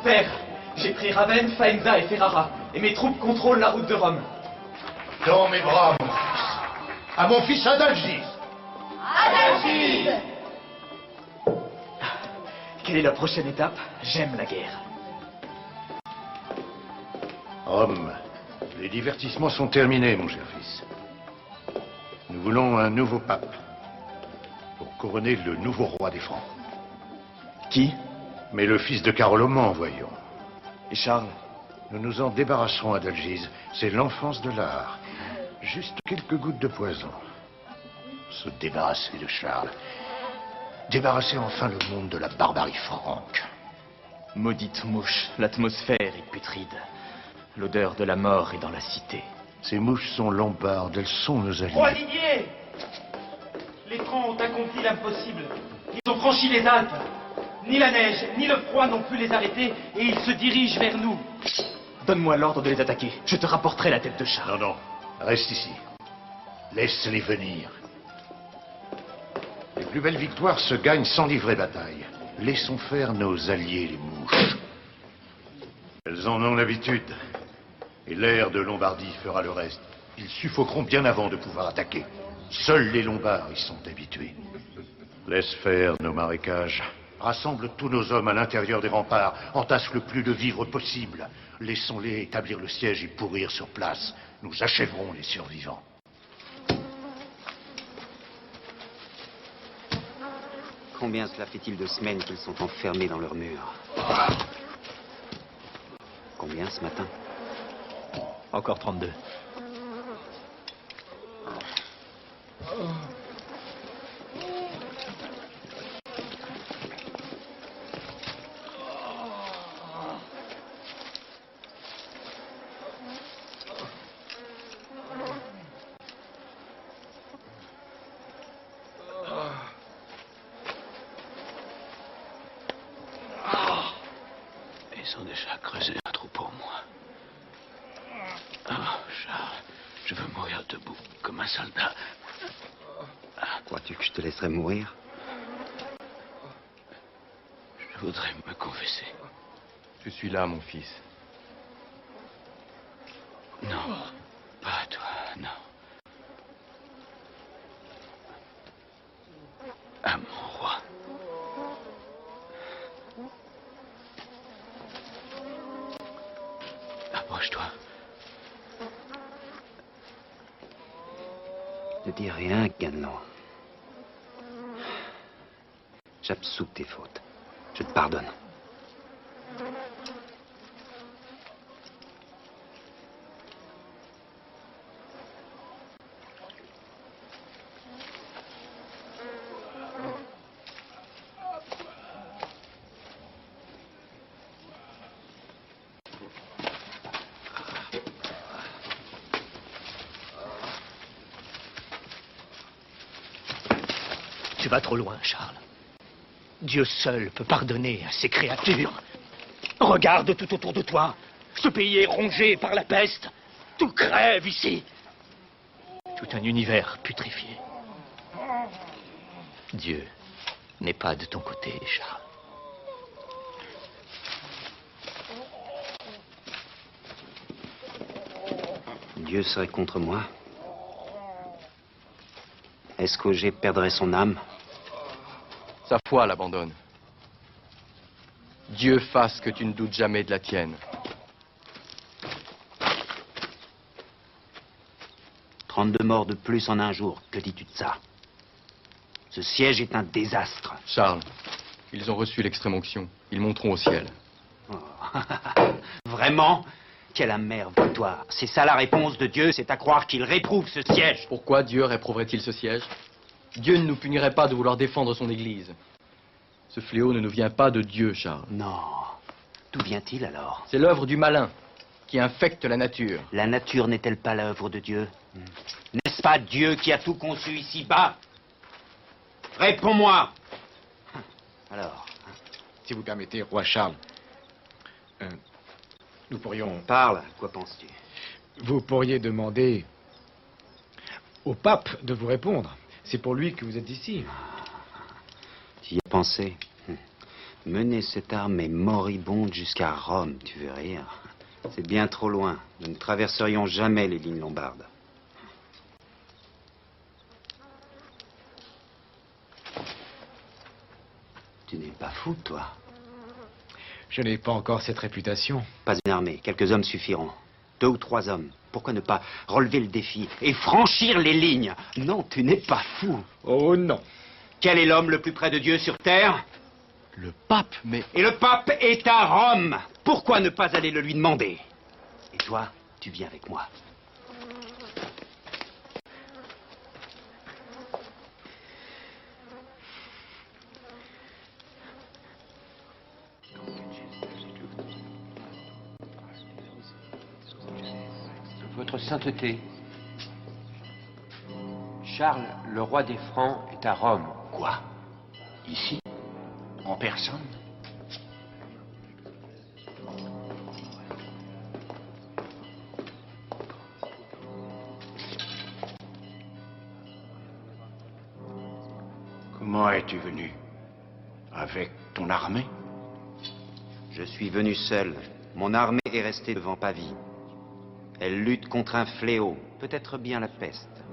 Père, j'ai pris Ravenne, Faenza et Ferrara, et mes troupes contrôlent la route de Rome. Dans mes bras, mon fils. À mon fils Adalgise. Adalgise! Quelle est la prochaine étape? J'aime la guerre. Rome, les divertissements sont terminés, mon cher fils. Nous voulons un nouveau pape pour couronner le nouveau roi des Francs. Qui? Mais le fils de Carloman, voyons. Et Charles? Nous nous en débarrasserons, Adalgise. C'est l'enfance de l'art. Juste quelques gouttes de poison. Se débarrasser de Charles. Débarrasser enfin le monde de la barbarie franque. Maudite mouche, l'atmosphère est putride. L'odeur de la mort est dans la cité. Ces mouches sont lombardes, elles sont nos alliés. Roi Didier! Les Francs ont accompli l'impossible. Ils ont franchi les Alpes. Ni la neige, ni le froid n'ont pu les arrêter, et ils se dirigent vers nous. Donne-moi l'ordre de les attaquer. Je te rapporterai la tête de Charles. Non, non, reste ici. Laisse-les venir. Les plus belles victoires se gagnent sans livrer bataille. Laissons faire nos alliés, les mouches. Elles en ont l'habitude. Et l'air de Lombardie fera le reste. Ils suffoqueront bien avant de pouvoir attaquer. Seuls les Lombards y sont habitués. Laisse faire nos marécages. Rassemble tous nos hommes à l'intérieur des remparts. Entasse le plus de vivres possible. Laissons-les établir le siège et pourrir sur place. Nous achèverons les survivants. Combien cela fait-il de semaines qu'ils sont enfermés dans leurs murs? Combien ce matin? Encore 32. Ils ont déjà creusé un trou pour moi. Oh, Charles, je veux mourir debout, comme un soldat. Crois-tu que je te laisserai mourir? Je voudrais me confesser. Je suis là, mon fils. Non, pas toi, non. À mon roi. Approche-toi. Ne dis rien, Ganelon. J'absous tes fautes. Je te pardonne. Tu vas trop loin, Charles. Dieu seul peut pardonner à ces créatures. Regarde tout autour de toi. Ce pays est rongé par la peste. Tout crève ici. Tout un univers putréfié. Dieu n'est pas de ton côté, Charles. Dieu serait contre moi? Est-ce qu'Auger perdrait son âme? Sa foi l'abandonne. Dieu fasse que tu ne doutes jamais de la tienne. 32 morts de plus en un jour. Que dis-tu de ça? Ce siège est un désastre. Charles, ils ont reçu l'extrême-onction. Ils monteront au ciel. Oh. Vraiment? Quelle amère victoire. C'est ça la réponse de Dieu, c'est à croire qu'il réprouve ce siège. Pourquoi Dieu réprouverait-il ce siège? Dieu ne nous punirait pas de vouloir défendre son Église. Ce fléau ne nous vient pas de Dieu, Charles. Non. D'où vient-il alors? C'est l'œuvre du malin qui infecte la nature. La nature n'est-elle pas l'œuvre de Dieu? N'est-ce pas Dieu qui a tout conçu ici-bas? Réponds-moi. Alors? Si vous permettez, roi Charles, nous pourrions... Parle, quoi penses-tu? Vous pourriez demander au pape de vous répondre. C'est pour lui que vous êtes ici. Tu y as pensé? Mener cette armée moribonde jusqu'à Rome, tu veux rire? C'est bien trop loin. Nous ne traverserions jamais les lignes lombardes. Tu n'es pas fou, toi? Je n'ai pas encore cette réputation. Pas une armée, quelques hommes suffiront. 2 ou 3 hommes. Pourquoi ne pas relever le défi et franchir les lignes? Non, tu n'es pas fou. Oh non. Quel est l'homme le plus près de Dieu sur terre? Le pape, mais... Et le pape est à Rome. Pourquoi ne pas aller le lui demander? Et toi, tu viens avec moi. Votre sainteté, Charles, le roi des Francs, est à Rome. Quoi? Ici? En personne? Comment es-tu venu? Avec ton armée? Je suis venu seul. Mon armée est restée devant Pavie. Elle lutte contre un fléau, peut-être bien la peste.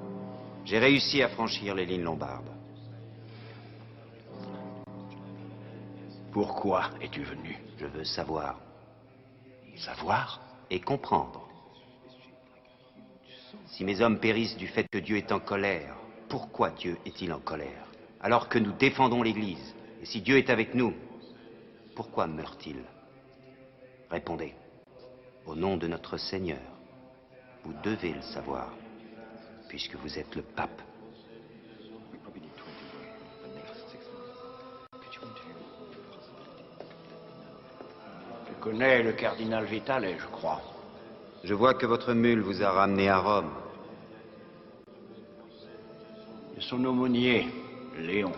J'ai réussi à franchir les lignes lombardes. Pourquoi es-tu venu? Je veux savoir. Savoir? Et comprendre. Si mes hommes périssent du fait que Dieu est en colère, pourquoi Dieu est-il en colère? Alors que nous défendons l'Église, et si Dieu est avec nous, pourquoi meurt-il? Répondez. Au nom de notre Seigneur. Vous devez le savoir, puisque vous êtes le pape. Tu connais le cardinal Vitale, je crois. Je vois que votre mule vous a ramené à Rome. Et son aumônier, Léon.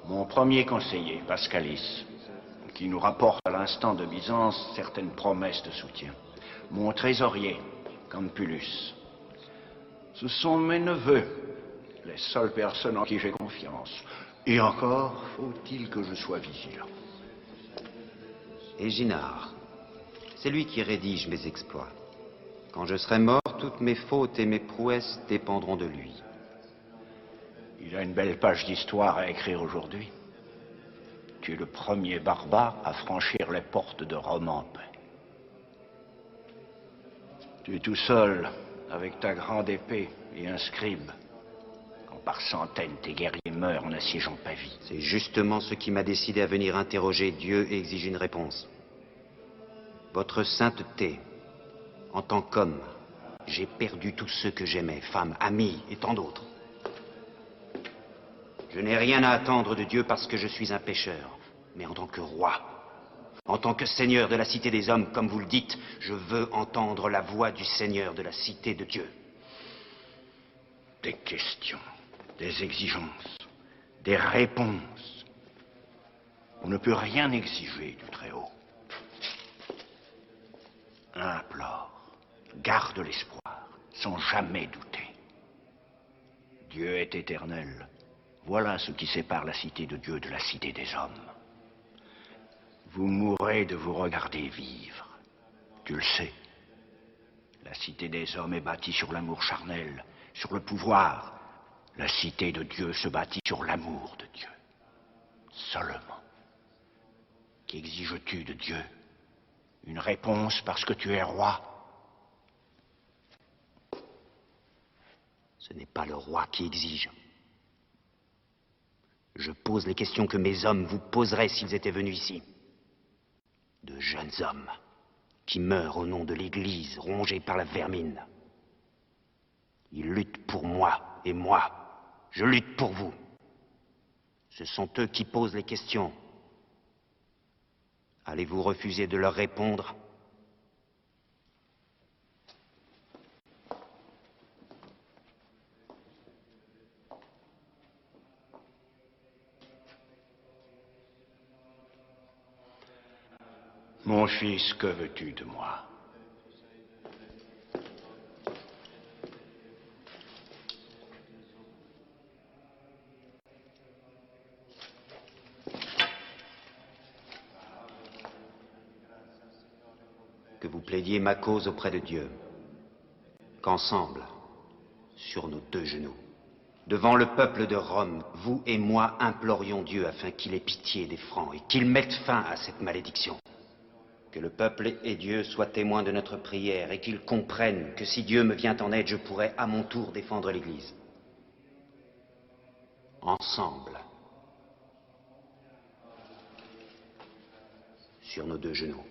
Mon premier conseiller, Pascalis. qui nous rapporte à l'instant de Byzance certaines promesses de soutien. Mon trésorier, Campulus. Ce sont mes neveux, les seules personnes en qui j'ai confiance. Et encore, faut-il que je sois vigilant. Et Ginard, c'est lui qui rédige mes exploits. Quand je serai mort, toutes mes fautes et mes prouesses dépendront de lui. Il a une belle page d'histoire à écrire aujourd'hui. Tu es le premier barbare à franchir les portes de Rome en paix. Tu es tout seul, avec ta grande épée et un scribe, quand par centaines tes guerriers meurent en assiégeant Pavie. C'est justement ce qui m'a décidé à venir interroger Dieu et exiger une réponse. Votre sainteté, en tant qu'homme, j'ai perdu tous ceux que j'aimais, femmes, amis et tant d'autres. Je n'ai rien à attendre de Dieu parce que je suis un pécheur. Mais en tant que roi, en tant que seigneur de la cité des hommes, comme vous le dites, je veux entendre la voix du Seigneur de la cité de Dieu. Des questions, des exigences, des réponses. On ne peut rien exiger du Très-Haut. Implore, garde l'espoir, sans jamais douter. Dieu est éternel. Voilà ce qui sépare la cité de Dieu de la cité des hommes. Vous mourrez de vous regarder vivre. Tu le sais. La cité des hommes est bâtie sur l'amour charnel, sur le pouvoir. La cité de Dieu se bâtit sur l'amour de Dieu. Seulement. Qu'exiges-tu de Dieu? Une réponse parce que tu es roi? Ce n'est pas le roi qui exige. Je pose les questions que mes hommes vous poseraient s'ils étaient venus ici. De jeunes hommes qui meurent au nom de l'Église, rongés par la vermine. Ils luttent pour moi, et moi, je lutte pour vous. Ce sont eux qui posent les questions. Allez-vous refuser de leur répondre ? Mon fils, que veux-tu de moi? Que vous plaidiez ma cause auprès de Dieu. Qu'ensemble, sur nos deux genoux, devant le peuple de Rome, vous et moi implorions Dieu afin qu'il ait pitié des Francs et qu'il mette fin à cette malédiction. Que le peuple et Dieu soient témoins de notre prière et qu'ils comprennent que si Dieu me vient en aide, je pourrai à mon tour défendre l'Église. Ensemble, sur nos deux genoux.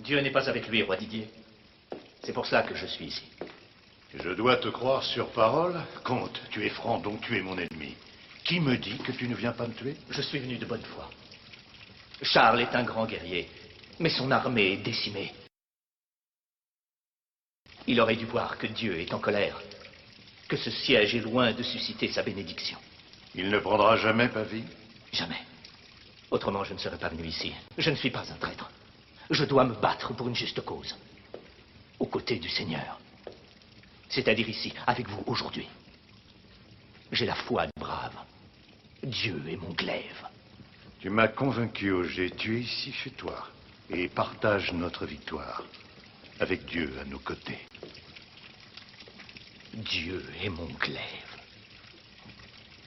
Dieu n'est pas avec lui, roi Didier. C'est pour ça que je suis ici. Je dois te croire sur parole? Comte, tu es franc, donc tu es mon ennemi. Qui me dit que tu ne viens pas me tuer? Je suis venu de bonne foi. Charles est un grand guerrier, mais son armée est décimée. Il aurait dû voir que Dieu est en colère, que ce siège est loin de susciter sa bénédiction. Il ne prendra jamais Pavie? Jamais. Autrement, je ne serais pas venu ici. Je ne suis pas un traître. Je dois me battre pour une juste cause, aux côtés du Seigneur. C'est-à-dire ici, avec vous, aujourd'hui. J'ai la foi du brave. Dieu est mon glaive. Tu m'as convaincu, Auger. Tu es ici chez toi. Et partage notre victoire. Avec Dieu à nos côtés. Dieu est mon glaive.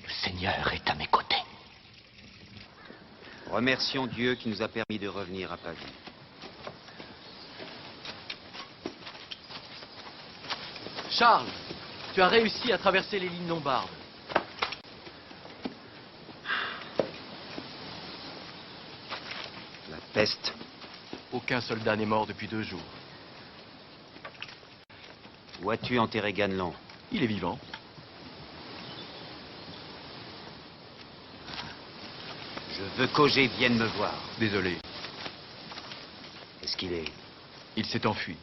Le Seigneur est à mes côtés. Remercions Dieu qui nous a permis de revenir à Pavie. Charles, tu as réussi à traverser les lignes lombardes. La peste. Aucun soldat n'est mort depuis 2 jours. Où as-tu enterré Ganelon? Il est vivant. Je veux qu'Auger vienne me voir. Désolé. Est-ce qu'il est? Il s'est enfui.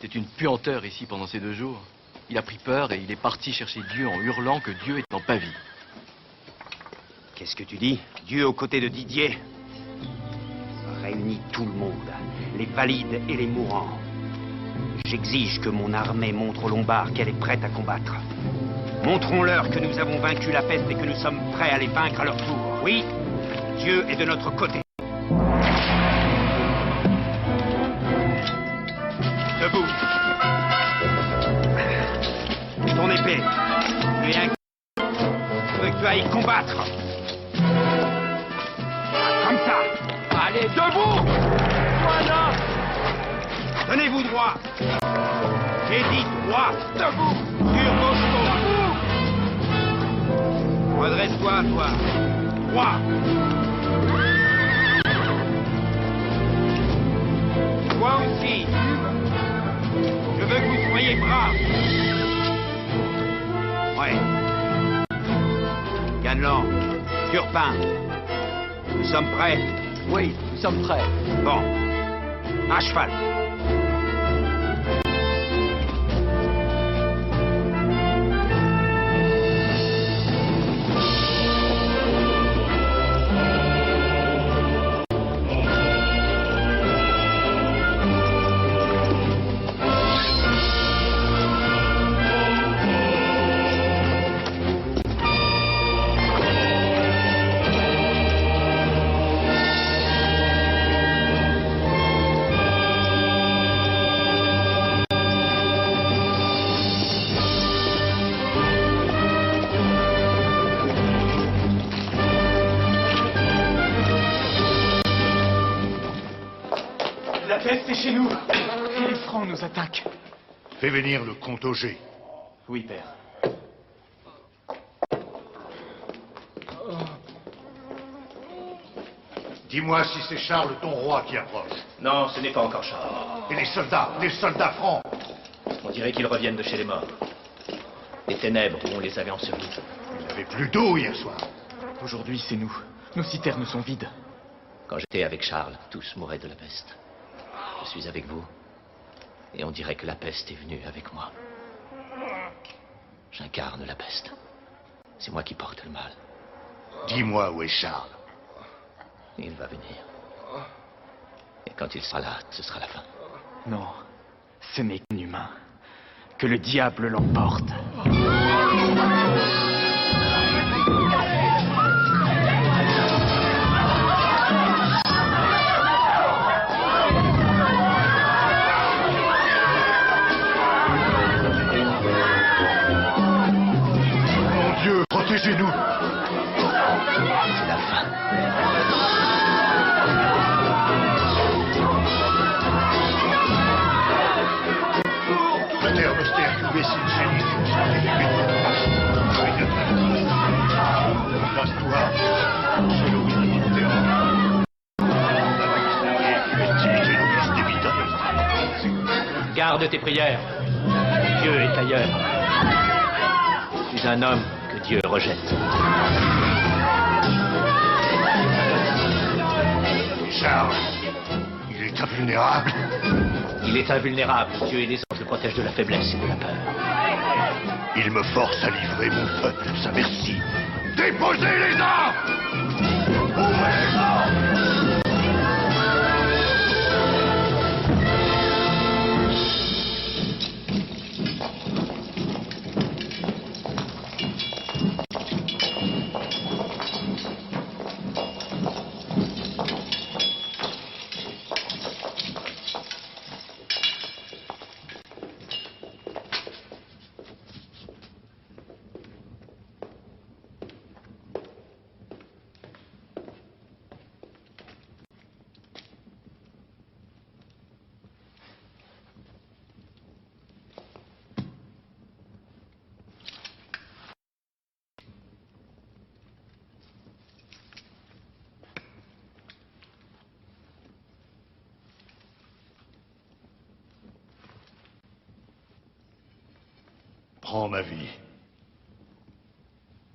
C'est une puanteur ici pendant ces 2 jours. Il a pris peur et il est parti chercher Dieu en hurlant que Dieu est en Pavie. Qu'est-ce que tu dis? Dieu aux côtés de Didier réunit tout le monde, les valides et les mourants. J'exige que mon armée montre aux Lombards qu'elle est prête à combattre. Montrons-leur que nous avons vaincu la peste et que nous sommes prêts à les vaincre à leur tour. Oui, Dieu est de notre côté. Debout. Ton épée. Tu es un... Je veux que tu ailles combattre. Comme ça. Allez, debout. Voilà. Tenez-vous droit. J'ai dit droit. Debout. Sur vos chevaux. Redresse-toi, toi. Droit. Toi aussi. Je veux que vous soyez braves. Ouais. Ganelon, Turpin, nous sommes prêts? Oui, nous sommes prêts. Bon. À cheval. La peste est chez nous. Et les Francs nous attaquent. Fais venir le comte Auger. Oui, père. Dis-moi si c'est Charles, ton roi, qui approche. Non, ce n'est pas encore Charles. Et les soldats francs? On dirait qu'ils reviennent de chez les morts. Les ténèbres où on les avait ensevelis. Il n'y avait plus d'eau hier soir. Aujourd'hui, c'est nous. Nos citernes sont vides. Quand j'étais avec Charles, tous mouraient de la peste. Je suis avec vous. Et on dirait que la peste est venue avec moi. J'incarne la peste. C'est moi qui porte le mal. Dis-moi où est Charles. Il va venir. Et quand il sera là, ce sera la fin. Non, ce n'est qu'un humain. Que le diable l'emporte. Mon Dieu, protégez-nous. C'est la fin. Garde tes prières. Dieu est ailleurs. Je suis un homme que Dieu rejette. Charles, il est invulnérable. Il est invulnérable. Dieu et les anges le protègent de la faiblesse et de la peur. Il me force à livrer mon peuple à sa merci. Déposez les armes! Ouvrez les armes! Prends ma vie.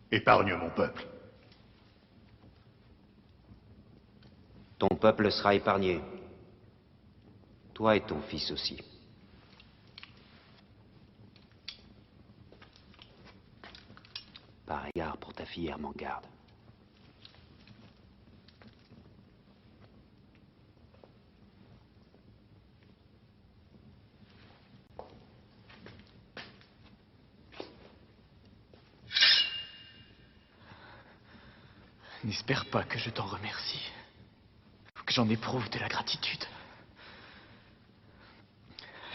Épargne mon peuple. Ton peuple sera épargné. Toi et ton fils aussi. Par égard pour ta fille, Ermengarde. N'espère pas que je t'en remercie, ou que j'en éprouve de la gratitude.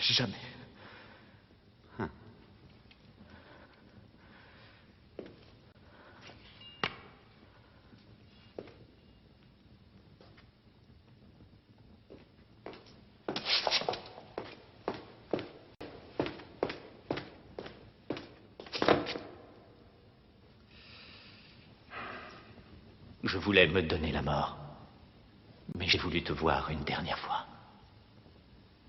Jamais. Je voulais me donner la mort, mais j'ai voulu te voir une dernière fois.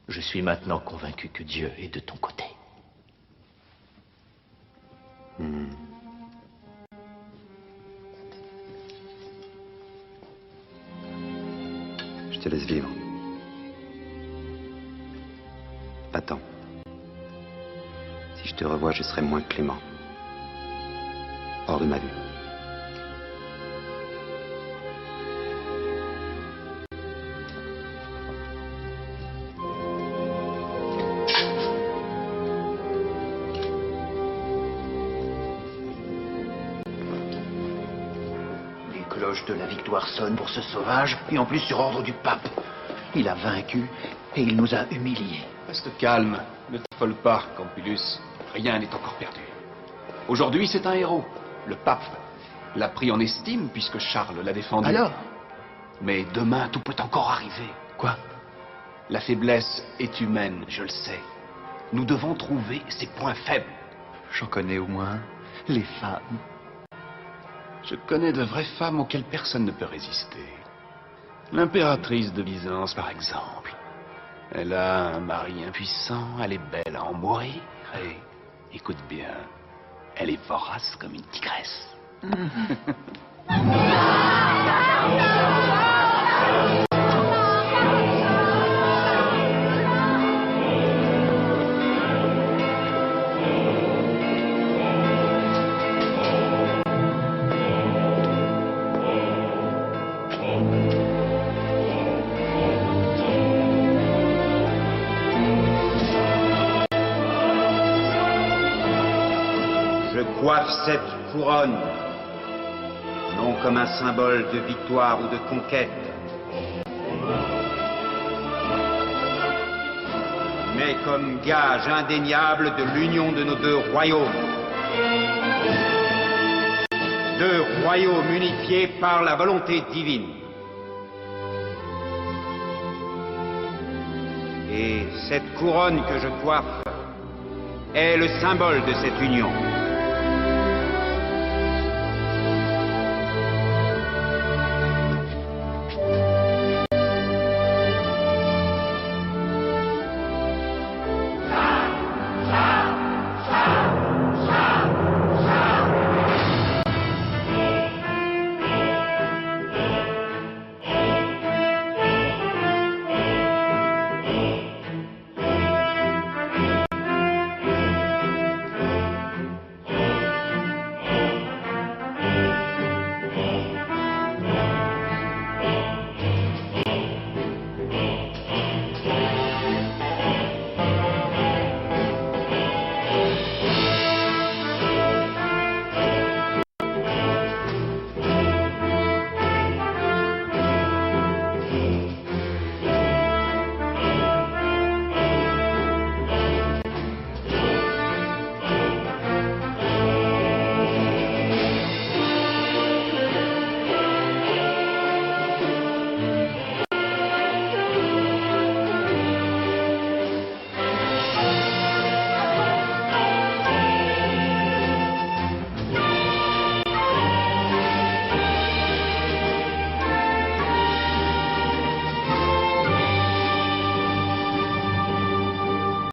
Je suis maintenant convaincu que Dieu est de ton côté. Je te laisse vivre. Attends. Si je te revois, je serai moins clément. Hors de ma vue. De la victoire sonne pour ce sauvage, et en plus sur ordre du pape. Il a vaincu, et il nous a humiliés. Reste calme, ne t'affole pas, Campulus. Rien n'est encore perdu. Aujourd'hui, c'est un héros. Le pape l'a pris en estime, puisque Charles l'a défendu. Alors? Mais demain, tout peut encore arriver. Quoi? La faiblesse est humaine, je le sais. Nous devons trouver ses points faibles. J'en connais au moins les femmes. Je connais de vraies femmes auxquelles personne ne peut résister. L'impératrice de Byzance, par exemple. Elle a un mari impuissant, elle est belle à en mourir, et, écoute bien, elle est vorace comme une tigresse. Coiffe cette couronne, non comme un symbole de victoire ou de conquête, mais comme gage indéniable de l'union de nos deux royaumes. Deux royaumes unifiés par la volonté divine. Et cette couronne que je coiffe est le symbole de cette union.